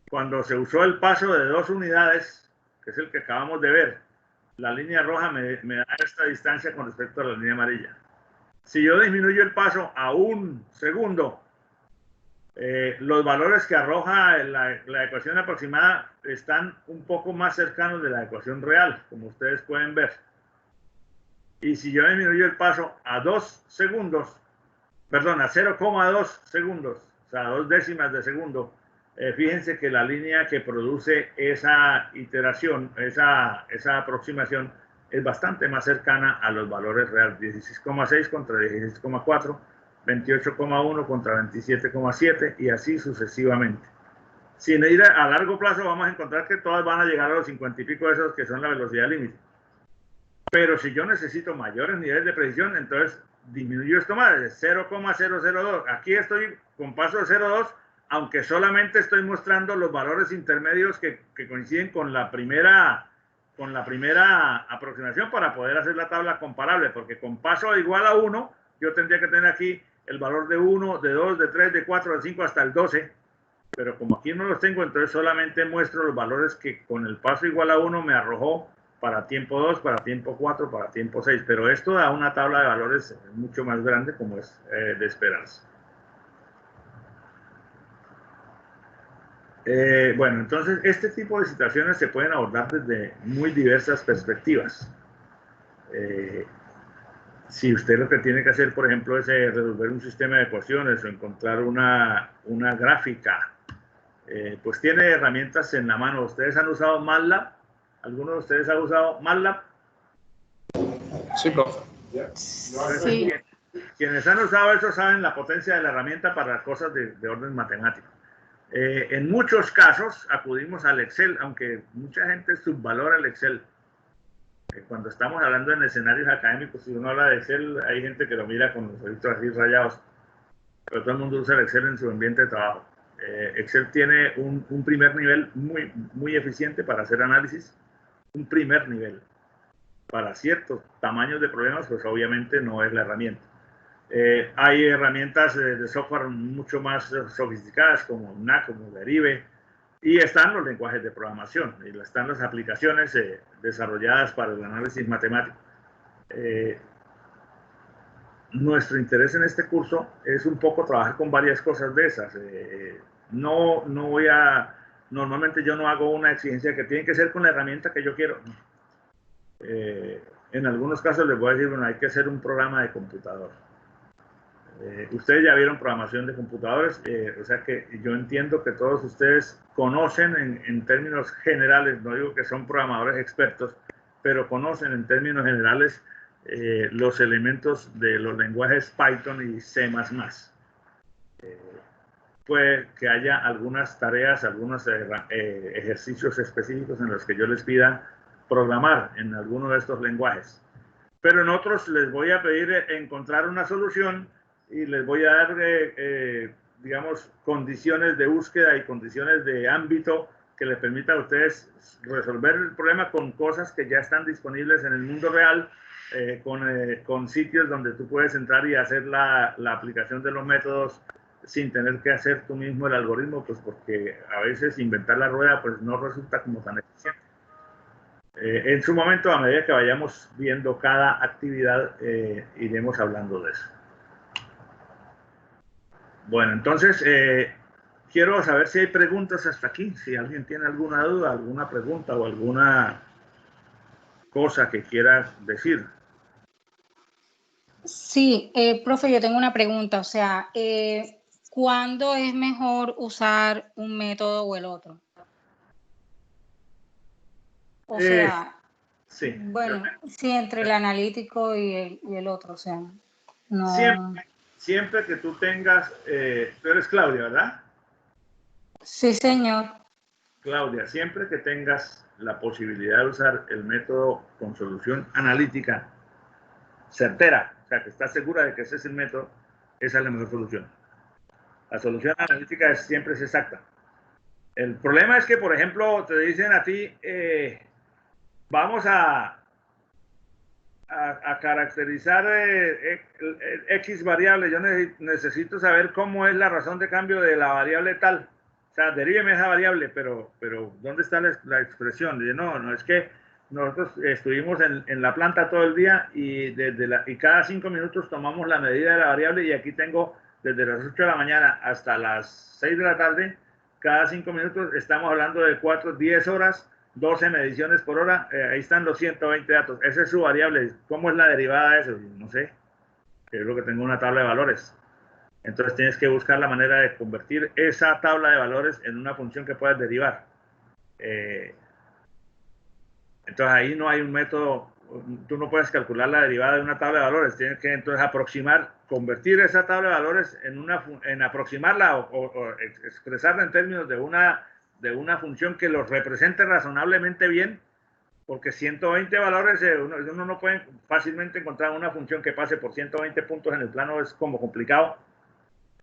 A: Cuando se usó el paso de 2 unidades, que es el que acabamos de ver, la línea roja me da esta distancia con respecto a la línea amarilla. Si yo disminuyo el paso a 1 segundo, los valores que arroja la ecuación aproximada están un poco más cercanos de la ecuación real, como ustedes pueden ver. Y si yo disminuyo el paso a 2 segundos, perdón, a 0,2 segundos, o sea, 2 décimas de segundo, fíjense que la línea que produce esa iteración, esa aproximación, es bastante más cercana a los valores reales. 16,6 contra 16,4, 28,1 contra 27,7 y así sucesivamente. Sin ir a largo plazo vamos a encontrar que todas van a llegar a los 50 y pico de esos que son la velocidad límite. Pero si yo necesito mayores niveles de precisión, entonces disminuyo esto más, de 0,002. Aquí estoy con paso de 0,2, aunque solamente estoy mostrando los valores intermedios que coinciden con la primera aproximación para poder hacer la tabla comparable, porque con paso igual a 1, yo tendría que tener aquí el valor de 1, de 2, de 3, de 4, de 5 hasta el 12, pero como aquí no los tengo, entonces solamente muestro los valores que con el paso igual a 1 me arrojó para tiempo 2, para tiempo 4, para tiempo 6, pero esto da una tabla de valores mucho más grande, como es de esperarse. Bueno, entonces este tipo de situaciones se pueden abordar desde muy diversas perspectivas. Si usted lo que tiene que hacer, por ejemplo, es resolver un sistema de ecuaciones o encontrar una gráfica, pues tiene herramientas en la mano. ¿Ustedes han usado MATLAB? ¿Alguno de ustedes ha usado MATLAB?
H: Sí, profe.
D: Sí.
A: Quienes han usado eso saben la potencia de la herramienta para cosas de orden matemático. En muchos casos acudimos al Excel, aunque mucha gente subvalora el Excel. Cuando estamos hablando en escenarios académicos, si uno habla de Excel, hay gente que lo mira con los ojitos así rayados, pero todo el mundo usa el Excel en su ambiente de trabajo. Excel tiene un primer nivel muy eficiente para hacer análisis, un primer nivel. Para ciertos tamaños de problemas, pues obviamente no es la herramienta. Hay herramientas de software mucho más sofisticadas como NAC, como Derive, y están los lenguajes de programación, y están las aplicaciones desarrolladas para el análisis matemático. Nuestro interés en este curso es un poco trabajar con varias cosas de esas. Normalmente yo no hago una exigencia que tiene que ser con la herramienta que yo quiero. En algunos casos les voy a decir, bueno, hay que hacer un programa de computador. Ustedes ya vieron programación de computadores, o sea que yo entiendo que todos ustedes conocen en términos generales, no digo que son programadores expertos, pero conocen en términos generales los elementos de los lenguajes Python y C++. Puede que haya algunas tareas, algunos ejercicios específicos en los que yo les pida programar en alguno de estos lenguajes. Pero en otros les voy a pedir encontrar una solución y les voy a dar, digamos, condiciones de búsqueda y condiciones de ámbito que les permitan a ustedes resolver el problema con cosas que ya están disponibles en el mundo real, con sitios donde tú puedes entrar y hacer la aplicación de los métodos sin tener que hacer tú mismo el algoritmo, pues porque a veces inventar la rueda pues no resulta como tan eficiente. En su momento, a medida que vayamos viendo cada actividad, iremos hablando de eso. Bueno, entonces, quiero saber si hay preguntas hasta aquí, si alguien tiene alguna duda, alguna pregunta o alguna cosa que quiera decir.
D: Sí, profe, yo tengo una pregunta, o sea, ¿cuándo es mejor usar un método o el otro? O sea,
A: sí.
D: bueno, sí, entre el analítico y el otro, o sea, no...
A: Siempre que tú tengas, tú eres Claudia, ¿verdad?
D: Sí, señor.
A: Claudia, siempre que tengas la posibilidad de usar el método con solución analítica certera, o sea, que estás segura de que ese es el método, esa es la mejor solución. La solución analítica siempre es exacta. El problema es que, por ejemplo, te dicen a ti, vamos a caracterizar X variable. Yo necesito saber cómo es la razón de cambio de la variable tal. O sea, deríveme esa variable, pero ¿dónde está la expresión? Dice, no, es que nosotros estuvimos en la planta todo el día y cada 5 minutos tomamos la medida de la variable y aquí tengo desde las 8 de la mañana hasta las 6 de la tarde, cada 5 minutos estamos hablando de 10 horas, 12 mediciones por hora, ahí están los 120 datos. Esa es su variable. ¿Cómo es la derivada de eso? No sé. Yo creo que tengo una tabla de valores. Entonces tienes que buscar la manera de convertir esa tabla de valores en una función que puedas derivar. Entonces ahí no hay un método, tú no puedes calcular la derivada de una tabla de valores. Tienes que entonces convertir esa tabla de valores en aproximarla o expresarla en términos de una función que los represente razonablemente bien, porque 120 valores, uno no puede fácilmente encontrar una función que pase por 120 puntos en el plano, es como complicado,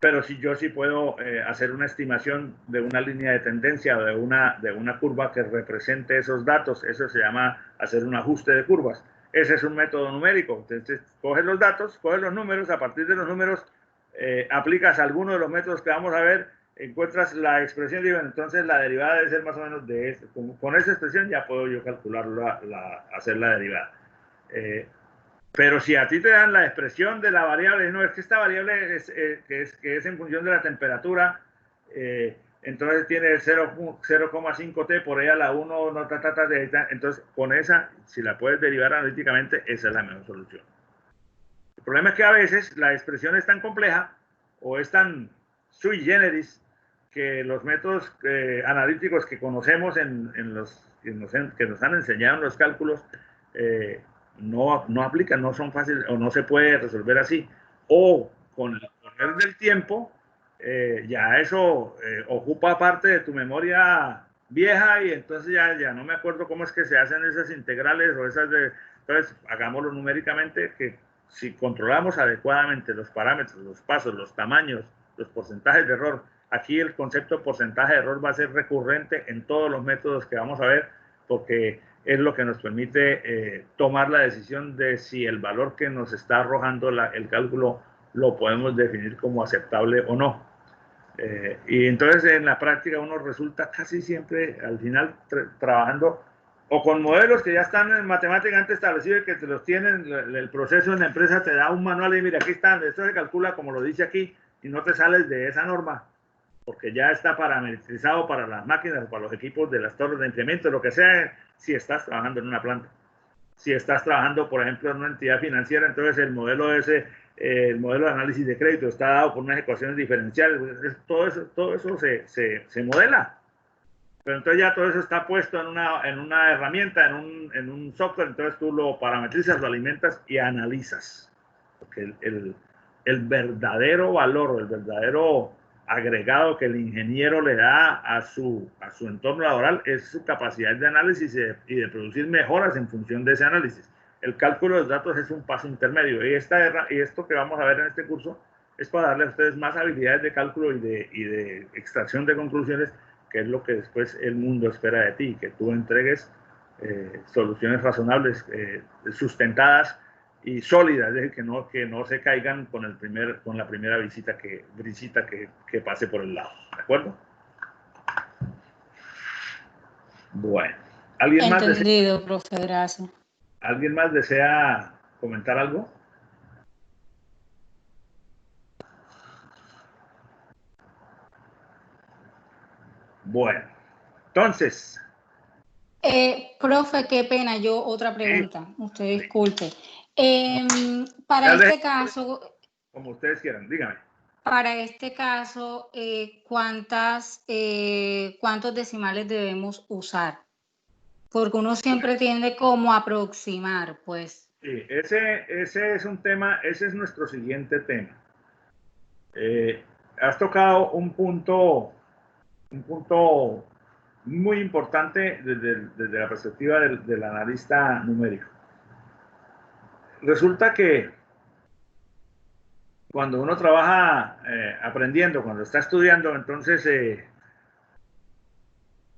A: pero yo sí puedo hacer una estimación de una línea de tendencia o de una curva que represente esos datos. Eso se llama hacer un ajuste de curvas. Ese es un método numérico. Entonces, coges los datos, coges los números, a partir de los números aplicas alguno de los métodos que vamos a ver, encuentras la expresión y entonces la derivada debe ser más o menos de esto. Con esa expresión ya puedo yo calcular hacer la derivada. Pero si a ti te dan la expresión de la variable, no, es que esta variable que es en función de la temperatura, entonces tiene 0,5t por ahí a la 1, no, entonces con esa, si la puedes derivar analíticamente, esa es la mejor solución. El problema es que a veces la expresión es tan compleja o es tan sui generis que los métodos analíticos que conocemos que nos han enseñado en los cálculos no aplican, no son fáciles o no se puede resolver así. O con el correr del tiempo, ya eso ocupa parte de tu memoria vieja y entonces ya no me acuerdo cómo es que se hacen esas integrales o esas de... Entonces, hagámoslo numéricamente, que si controlamos adecuadamente los parámetros, los pasos, los tamaños, los porcentajes de error, aquí el concepto de porcentaje de error va a ser recurrente en todos los métodos que vamos a ver, porque es lo que nos permite tomar la decisión de si el valor que nos está arrojando el cálculo lo podemos definir como aceptable o no. Y entonces en la práctica uno resulta casi siempre al final trabajando o con modelos que ya están en matemáticamente establecidos y que te los tienen, el proceso en la empresa te da un manual y mira, aquí están, esto se calcula como lo dice aquí y no te sales de esa norma porque ya está parametrizado para las máquinas, para los equipos de las torres de enfriamiento, lo que sea, si estás trabajando en una planta. Si estás trabajando, por ejemplo, en una entidad financiera, entonces el modelo de análisis de crédito está dado por unas ecuaciones diferenciales. Todo eso se modela. Pero entonces ya todo eso está puesto en una herramienta, en un software, entonces tú lo parametrizas, lo alimentas y analizas. Porque el verdadero valor o el verdadero agregado que el ingeniero le da a su entorno laboral es su capacidad de análisis y de producir mejoras en función de ese análisis. El cálculo de los datos es un paso intermedio y esto que vamos a ver en este curso es para darle a ustedes más habilidades de cálculo y de extracción de conclusiones, que es lo que después el mundo espera de ti, que tú entregues soluciones razonables, sustentadas y sólidas, que no se caigan con la primera brisita que pase por el lado. ¿De acuerdo? Bueno.
D: Entendido, profe, gracias.
A: ¿Alguien más desea comentar algo? Bueno, entonces.
D: Profe, qué pena, yo otra pregunta, usted disculpe. Para
A: Dale,
D: este caso,
A: como ustedes quieran, dígame.
D: para este caso, ¿cuántos decimales debemos usar? Porque uno siempre tiende como a aproximar, pues.
A: Sí, ese es un tema, ese es nuestro siguiente tema. Has tocado un punto muy importante desde la perspectiva del analista numérico. Resulta que cuando uno trabaja aprendiendo, cuando está estudiando, entonces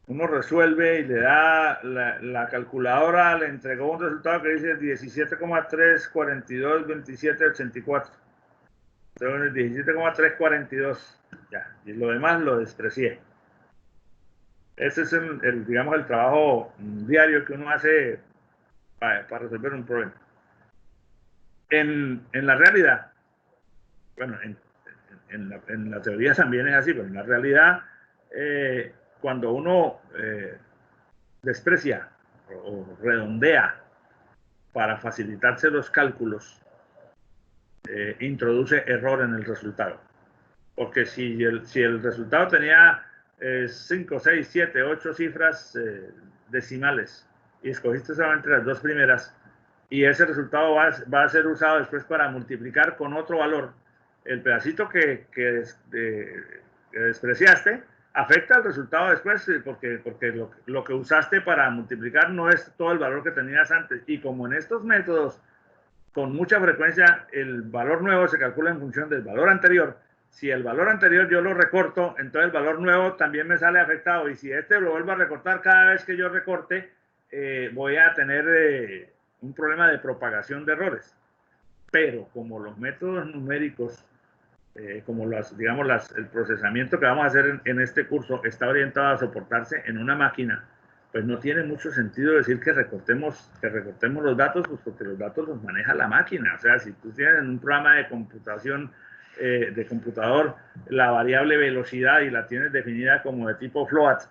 A: uno resuelve y le da la calculadora, le entregó un resultado que dice 17,342,27,84. Entonces 17,342. Ya, y lo demás lo desprecié. Ese es digamos, el trabajo diario que uno hace para resolver un problema. En la realidad, bueno, en la teoría también es así, pero en la realidad, cuando uno desprecia o redondea para facilitarse los cálculos, introduce error en el resultado. Porque si el resultado tenía 5, 6, 7, 8 cifras decimales y escogiste solamente las dos primeras, y ese resultado va a ser usado después para multiplicar con otro valor, el pedacito que despreciaste afecta al resultado después, porque lo que usaste para multiplicar no es todo el valor que tenías antes. Y como en estos métodos, con mucha frecuencia, el valor nuevo se calcula en función del valor anterior. Si el valor anterior yo lo recorto, entonces el valor nuevo también me sale afectado. Y si lo vuelvo a recortar cada vez que yo recorte, voy a tener un problema de propagación de errores. Pero como los métodos numéricos, como el procesamiento que vamos a hacer en este curso está orientado a soportarse en una máquina, pues no tiene mucho sentido decir que recortemos los datos, pues porque los datos los maneja la máquina. O sea, si tú tienes en un programa de computación, de computador, la variable velocidad y la tienes definida como de tipo float,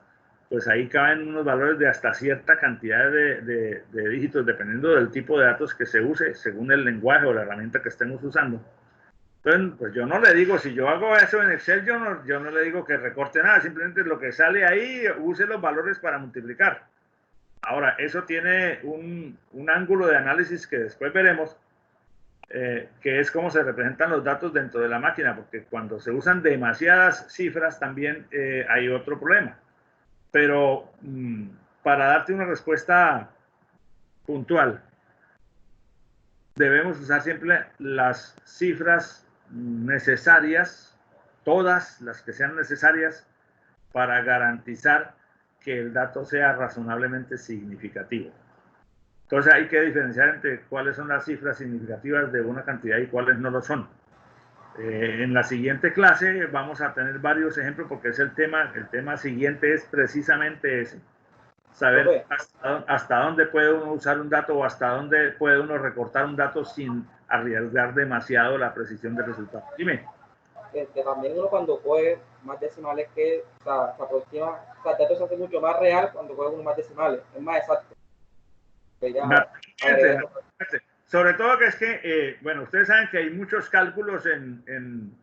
A: pues ahí caben unos valores de hasta cierta cantidad de dígitos, dependiendo del tipo de datos que se use, según el lenguaje o la herramienta que estemos usando. Entonces, pues yo no le digo, si yo hago eso en Excel, yo no le digo que recorte nada, simplemente lo que sale ahí, use los valores para multiplicar. Ahora, eso tiene un ángulo de análisis que después veremos, que es cómo se representan los datos dentro de la máquina, porque cuando se usan demasiadas cifras también hay otro problema. Pero para darte una respuesta puntual, debemos usar siempre las cifras necesarias, todas las que sean necesarias, para garantizar que el dato sea razonablemente significativo. Entonces hay que diferenciar entre cuáles son las cifras significativas de una cantidad y cuáles no lo son. En la siguiente clase vamos a tener varios ejemplos, porque es el tema siguiente es precisamente ese. Saber hasta dónde puede uno usar un dato o hasta dónde puede uno recortar un dato sin arriesgar demasiado la precisión del resultado. Dime.
I: También uno cuando coge más decimales se aproxima, o sea, el dato se hace mucho más real cuando coge uno más decimales, es más exacto.
A: Sobre todo que es que, bueno, ustedes saben que hay muchos cálculos en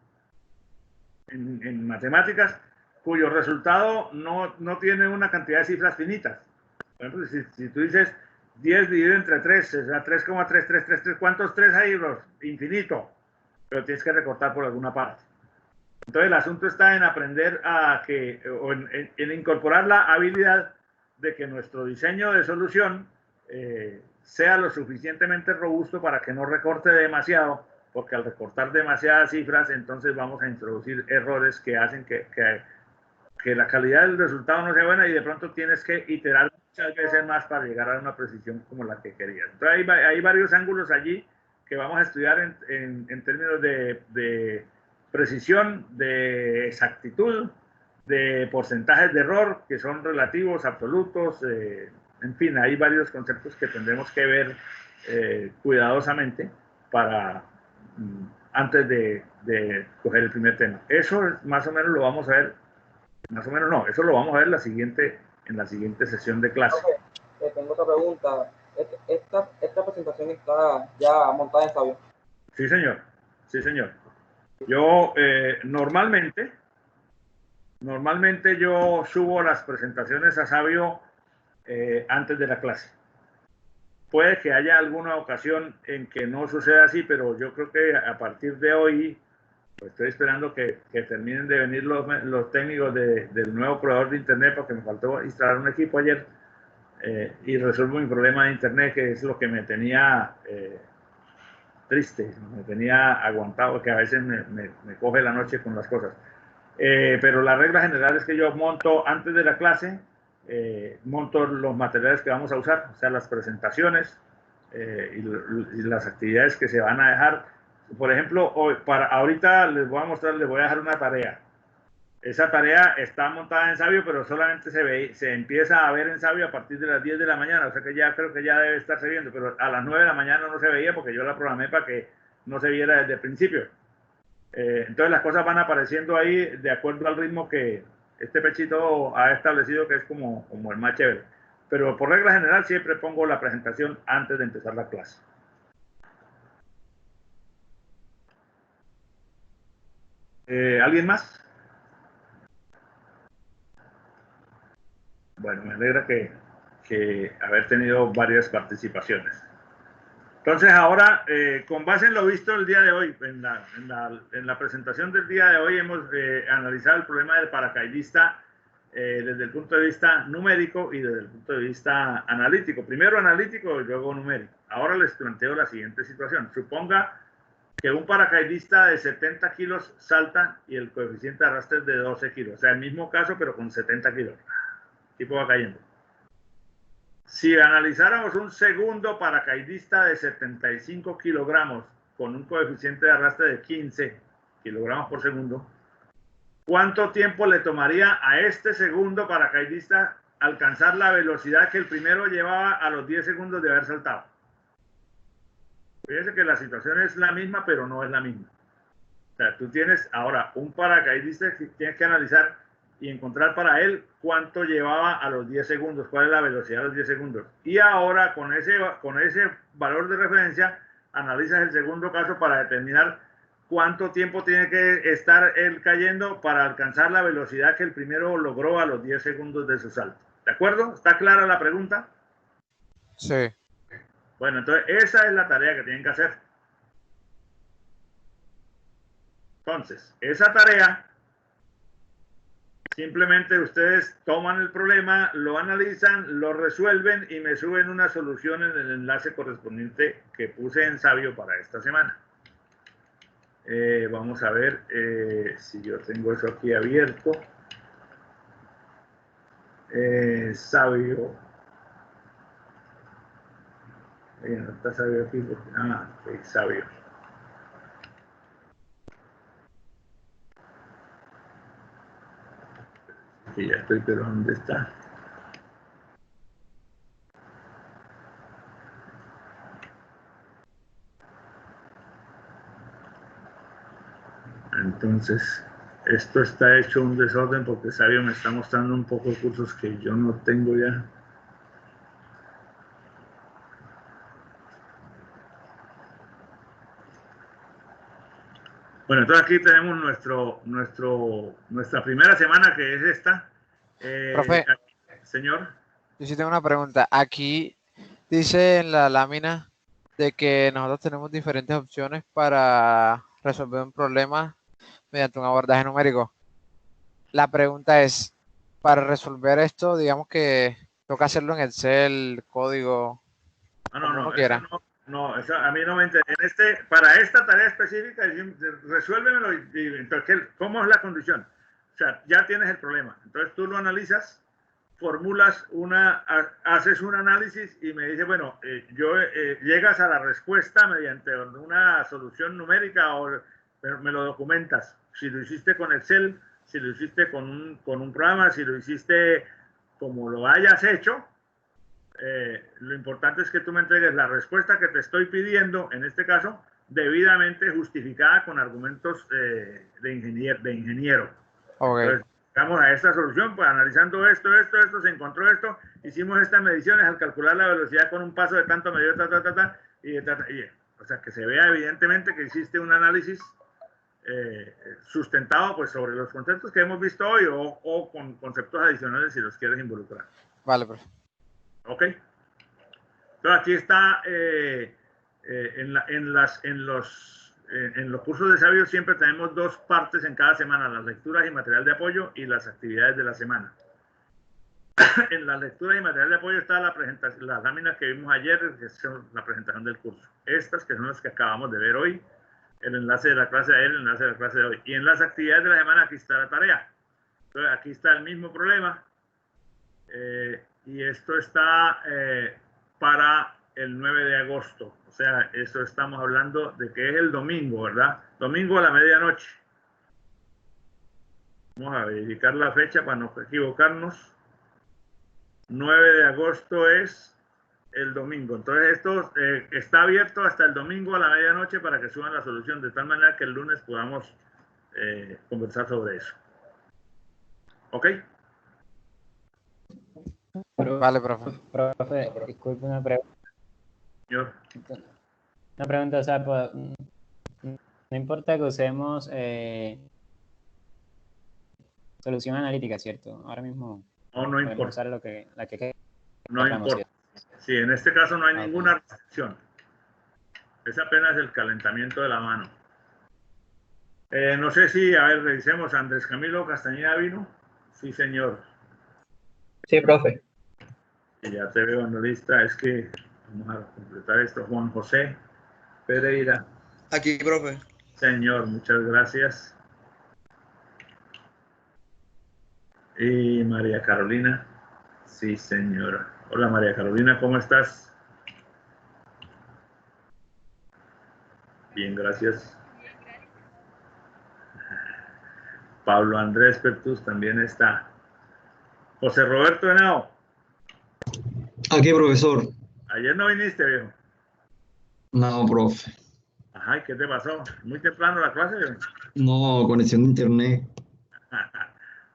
A: matemáticas, cuyo resultado no tiene una cantidad de cifras finitas. Por ejemplo, si tú dices 10 dividido entre 3, o sea, 3,3333, ¿cuántos 3 hay, bros? Infinito, pero tienes que recortar por alguna parte. Entonces el asunto está en aprender o en incorporar la habilidad de que nuestro diseño de solución sea lo suficientemente robusto para que no recorte demasiado, porque al recortar demasiadas cifras, entonces vamos a introducir errores que hacen que la calidad del resultado no sea buena y de pronto tienes que iterar muchas veces más para llegar a una precisión como la que querías. Entonces hay varios ángulos allí que vamos a estudiar en términos de precisión, de exactitud, de porcentajes de error que son relativos, absolutos, en fin, hay varios conceptos que tendremos que ver cuidadosamente para antes de coger el primer tema. Eso más o menos lo vamos a ver, más o menos no, eso lo vamos a ver en la siguiente sesión de clase.
I: Okay. Tengo otra pregunta. Esta presentación está ya montada en Sabio.
A: Sí, señor. Sí, señor. Yo normalmente yo subo las presentaciones a Sabio antes de la clase. Puede que haya alguna ocasión en que no suceda así, pero yo creo que a partir de hoy, pues estoy esperando que terminen de venir los técnicos del nuevo proveedor de internet, porque me faltó instalar un equipo ayer y resuelvo mi problema de internet, que es lo que me tenía triste, me tenía aguantado, que a veces me coge la noche con las cosas. Pero la regla general es que yo monto antes de la clase, monto los materiales que vamos a usar, o sea, las presentaciones y las actividades que se van a dejar. Por ejemplo, ahorita les voy a dejar una tarea. Esa tarea está montada en Sabio, pero solamente se empieza a ver en Sabio a partir de las 10 de la mañana, o sea que ya creo que ya debe estarse viendo, pero a las 9 de la mañana no se veía porque yo la programé para que no se viera desde el principio. Entonces las cosas van apareciendo ahí de acuerdo al ritmo que este pechito ha establecido, que es como el más chévere. Pero por regla general siempre pongo la presentación antes de empezar la clase. ¿Alguien más? Bueno, me alegra que haber tenido varias participaciones. Entonces ahora, con base en lo visto el día de hoy, en la presentación del día de hoy hemos analizado el problema del paracaidista desde el punto de vista numérico y desde el punto de vista analítico. Primero analítico y luego numérico. Ahora les planteo la siguiente situación. Suponga que un paracaidista de 70 kilos salta y el coeficiente de arrastre es de 12 kilos. O sea, el mismo caso, pero con 70 kilos. El tipo va cayendo. Si analizáramos un segundo paracaidista de 75 kilogramos con un coeficiente de arrastre de 15 kilogramos por segundo, ¿cuánto tiempo le tomaría a este segundo paracaidista alcanzar la velocidad que el primero llevaba a los 10 segundos de haber saltado? Fíjense que la situación es la misma, pero no es la misma. O sea, tú tienes ahora un paracaidista que tienes que analizar y encontrar para él cuánto llevaba a los 10 segundos, cuál es la velocidad a los 10 segundos. Y ahora con ese valor de referencia analizas el segundo caso para determinar cuánto tiempo tiene que estar él cayendo para alcanzar la velocidad que el primero logró a los 10 segundos de su salto. ¿De acuerdo? ¿Está clara la pregunta?
H: Sí.
A: Bueno, entonces esa es la tarea que tienen que hacer. Entonces, esa tarea, simplemente ustedes toman el problema, lo analizan, lo resuelven y me suben una solución en el enlace correspondiente que puse en Sabio para esta semana. Vamos a ver si yo tengo eso aquí abierto. Sabio. No está Sabio aquí. Ok, Sabio. Sí, ya estoy, pero ¿dónde está? Entonces, esto está hecho un desorden porque Sabio me está mostrando un poco de cursos que yo no tengo ya. Bueno, entonces aquí tenemos nuestra primera semana, que es esta.
J: Profe,
A: Señor.
J: yo sí tengo una pregunta. Aquí dice en la lámina de que nosotros tenemos diferentes opciones para resolver un problema mediante un abordaje numérico. La pregunta es, para resolver esto, digamos que toca hacerlo en Excel, código, como uno quiera.
A: Eso a mí no me interesa. Para esta tarea específica, resuélvemelo entonces, ¿cómo es la condición? O sea, ya tienes el problema. Entonces tú lo analizas, haces un análisis y me dices, bueno, llegas a la respuesta mediante una solución numérica pero me lo documentas. Si lo hiciste con Excel, si lo hiciste con un programa, si lo hiciste como lo hayas hecho, lo importante es que tú me entregues la respuesta que te estoy pidiendo, en este caso, debidamente justificada con argumentos de ingeniero.
J: Okay.
A: Entonces, llegamos a esta solución, pues analizando esto, se encontró esto, hicimos estas mediciones al calcular la velocidad con un paso de tanto medio, o sea, que se vea evidentemente que existe un análisis sustentado pues sobre los conceptos que hemos visto hoy o con conceptos adicionales si los quieres involucrar.
J: Vale, profe.
A: Ok. Entonces aquí está en los cursos de sabios siempre tenemos dos partes en cada semana, las lecturas y material de apoyo y las actividades de la semana. En las lecturas y material de apoyo está la presentación, las láminas que vimos ayer, que son la presentación del curso. Estas que son las que acabamos de ver hoy, el enlace de la clase de ayer, el enlace de la clase de hoy. Y en las actividades de la semana aquí está la tarea. Entonces aquí está el mismo problema. Y esto está para el 9 de agosto. O sea, eso estamos hablando de que es el domingo, ¿verdad? Domingo a la medianoche. Vamos a verificar la fecha para no equivocarnos. 9 de agosto es el domingo. Entonces esto está abierto hasta el domingo a la medianoche para que suban la solución, de tal manera que el lunes podamos conversar sobre eso. ¿Ok?
J: Vale, profe.
K: Profe, disculpe una pregunta.
A: Señor.
K: Una pregunta, o sea, pues, no importa que usemos solución analítica, ¿cierto? Ahora mismo
A: no importa.
K: usar la que
A: no importa. Sí, en este caso no hay ninguna restricción. Es apenas el calentamiento de la mano. No sé si, a ver, revisemos. Andrés Camilo Castañeda vino. Sí, señor.
F: Sí, profe.
A: Y ya te veo en la lista. Es que vamos a completar esto. Juan José Pereira.
L: Aquí, profe.
A: Señor, muchas gracias. Y María Carolina. Sí, señora. Hola, María Carolina, ¿cómo estás? Bien, gracias. Pablo Andrés Pertus también está. José Roberto Henao.
M: Aquí, profesor.
A: Ayer no viniste, viejo.
M: No, profe.
A: Ajá, ¿qué te pasó? ¿Muy temprano la clase, viejo?
M: No, conexión de internet.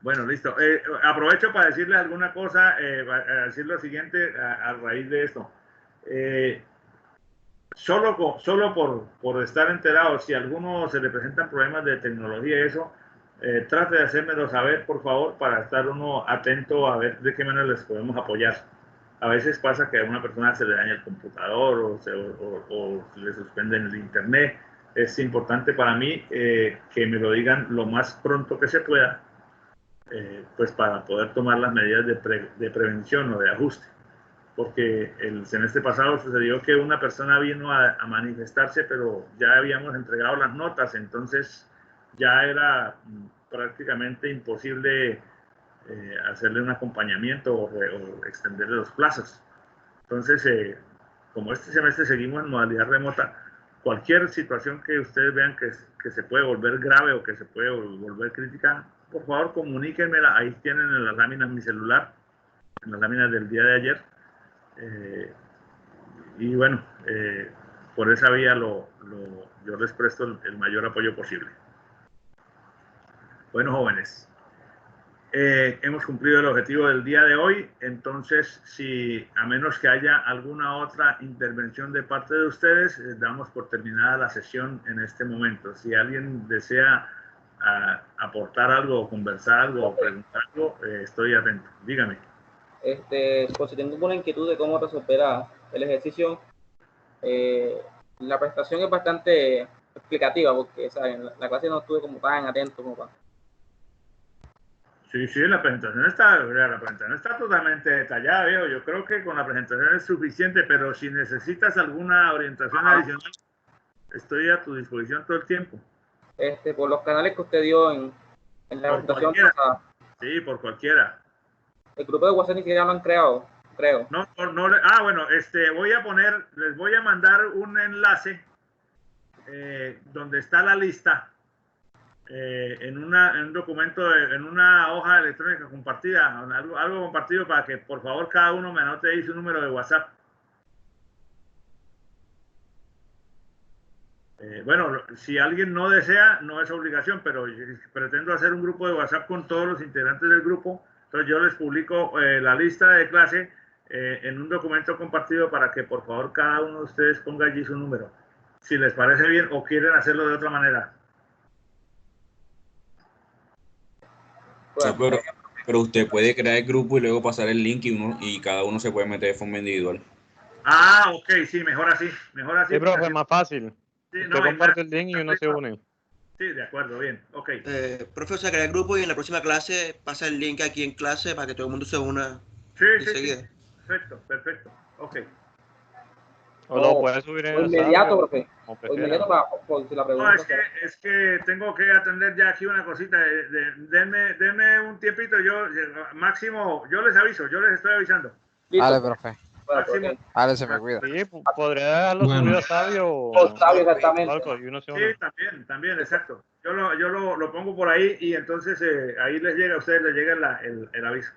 A: Bueno, listo. Aprovecho para decirles alguna cosa, para decir lo siguiente a raíz de esto. Solo por estar enterado, si a alguno se le presentan problemas de tecnología y eso, trate de hacérmelo saber, por favor, para estar uno atento a ver de qué manera les podemos apoyar. A veces pasa que a una persona se le daña el computador o se le suspenden el internet. Es importante para mí que me lo digan lo más pronto que se pueda, pues para poder tomar las medidas de prevención o de ajuste. Porque el semestre pasado sucedió que una persona vino a manifestarse, pero ya habíamos entregado las notas, entonces ya era prácticamente imposible hacerle un acompañamiento o extenderle los plazos. Entonces, como este semestre seguimos en modalidad remota, cualquier situación que ustedes vean que se puede volver grave o que se puede volver crítica, por favor comuníquenmela. Ahí tienen en las láminas mi celular, en las láminas del día de ayer. Y bueno, por esa vía yo les presto el mayor apoyo posible. Bueno, jóvenes, hemos cumplido el objetivo del día de hoy. Entonces, si a menos que haya alguna otra intervención de parte de ustedes, damos por terminada la sesión en este momento. Si alguien desea aportar algo, o conversar algo, o preguntar algo, estoy atento. Dígame.
I: Pues si tengo una inquietud de cómo resolver el ejercicio, la presentación es bastante explicativa porque, ¿sabes? En la clase no estuve como tan atento como para...
A: Sí, la presentación está totalmente detallada, viejo. Yo creo que con la presentación es suficiente, pero si necesitas alguna orientación adicional, estoy a tu disposición todo el tiempo.
I: Por los canales que usted dio en la presentación pasada.
A: Sí, por cualquiera.
I: El grupo de WhatsApp ni siquiera lo han creado, creo.
A: No, bueno, les voy a mandar un enlace donde está la lista. En un documento, en una hoja electrónica compartida, algo compartido para que por favor cada uno me anote ahí su número de WhatsApp. Bueno, si alguien no desea, no es obligación, pero pretendo hacer un grupo de WhatsApp con todos los integrantes del grupo. Entonces yo les publico la lista de clase en un documento compartido para que por favor cada uno de ustedes ponga allí su número. Si les parece bien o quieren hacerlo de otra manera.
E: O sea, pero usted puede crear el grupo y luego pasar el link y cada uno se puede meter de forma individual.
A: Ah, ok, sí, mejor así.
C: Sí, profe, es más fácil.
A: Sí,
C: usted comparte el link y uno se une.
A: Sí, de acuerdo, bien, ok.
L: Profe, o sea, crea el grupo y en la próxima clase pasa el link aquí en clase para que todo el mundo se una enseguida.
A: Sí. Perfecto, ok.
C: O lo puede subir en el
I: inmediato, profe.
C: O
I: inmediato por si la pregunta.
A: No, es que tengo que atender ya aquí una cosita. Denme un tiempito, máximo, yo les aviso, yo les estoy avisando.
J: Vale, profe.
A: Máximo.
J: Vale, se me cuida.
C: Sí, podría dejarlo subido a Sabio
I: Sabio, exactamente.
C: y uno se
A: Sí,
C: une.
A: también, exacto. Yo lo pongo por ahí y entonces ahí a ustedes les llega el aviso.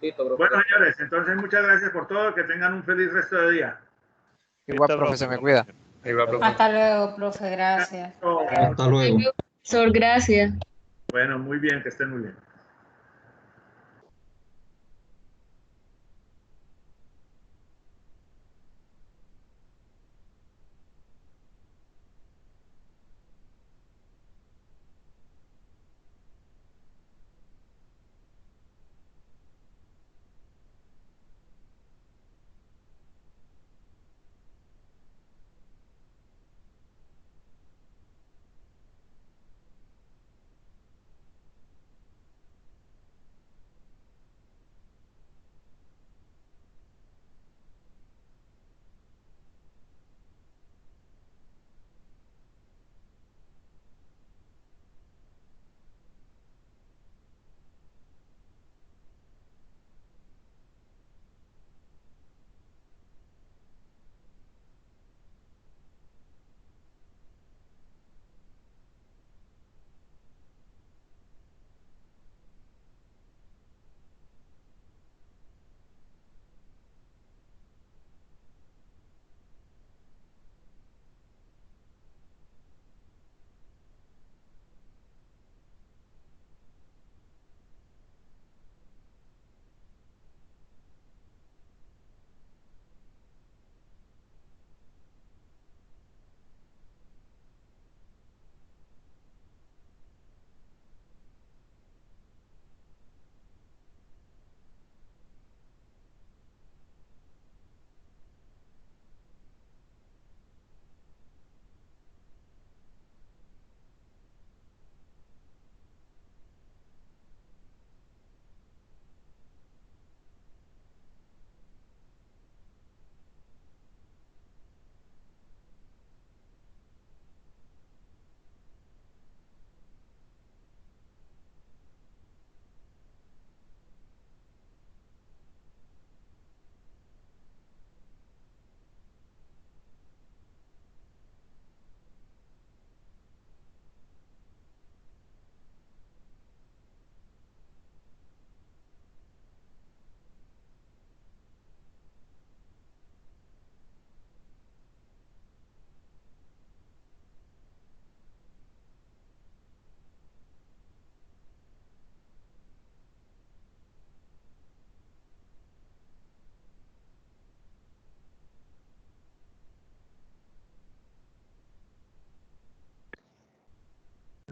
I: Listo, profe.
A: Bueno, señores, entonces muchas gracias por todo, que tengan un feliz resto de día.
J: Igual, profe, se me cuida.
D: Hasta luego, profe, gracias.
M: Hasta luego.
N: Profesor, gracias.
A: Bueno, muy bien, que estén muy bien.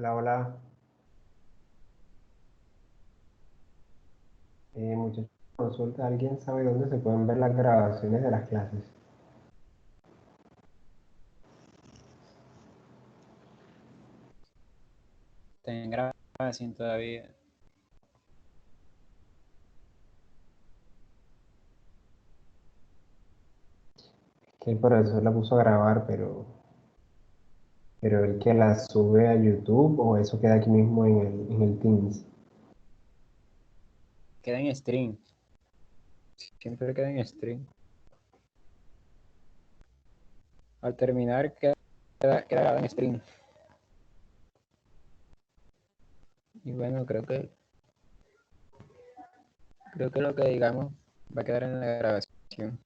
F: Hola, hola. Muchachos, consulta, ¿alguien sabe dónde se pueden ver las grabaciones de las clases?
K: Está en grabación todavía.
F: Que el profesor la puso a grabar, pero el que la sube a YouTube o eso queda aquí mismo en el Teams.
K: Queda en stream. Siempre queda en stream. Al terminar queda grabado en stream. Y bueno, creo que lo que digamos va a quedar en la grabación.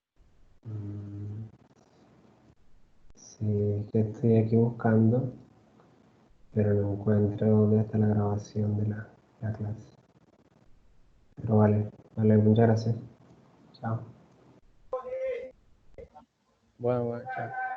F: Sí, es que estoy aquí buscando, pero no encuentro dónde está la grabación de la clase. Pero vale, muchas gracias. Chao.
K: Bueno, chao.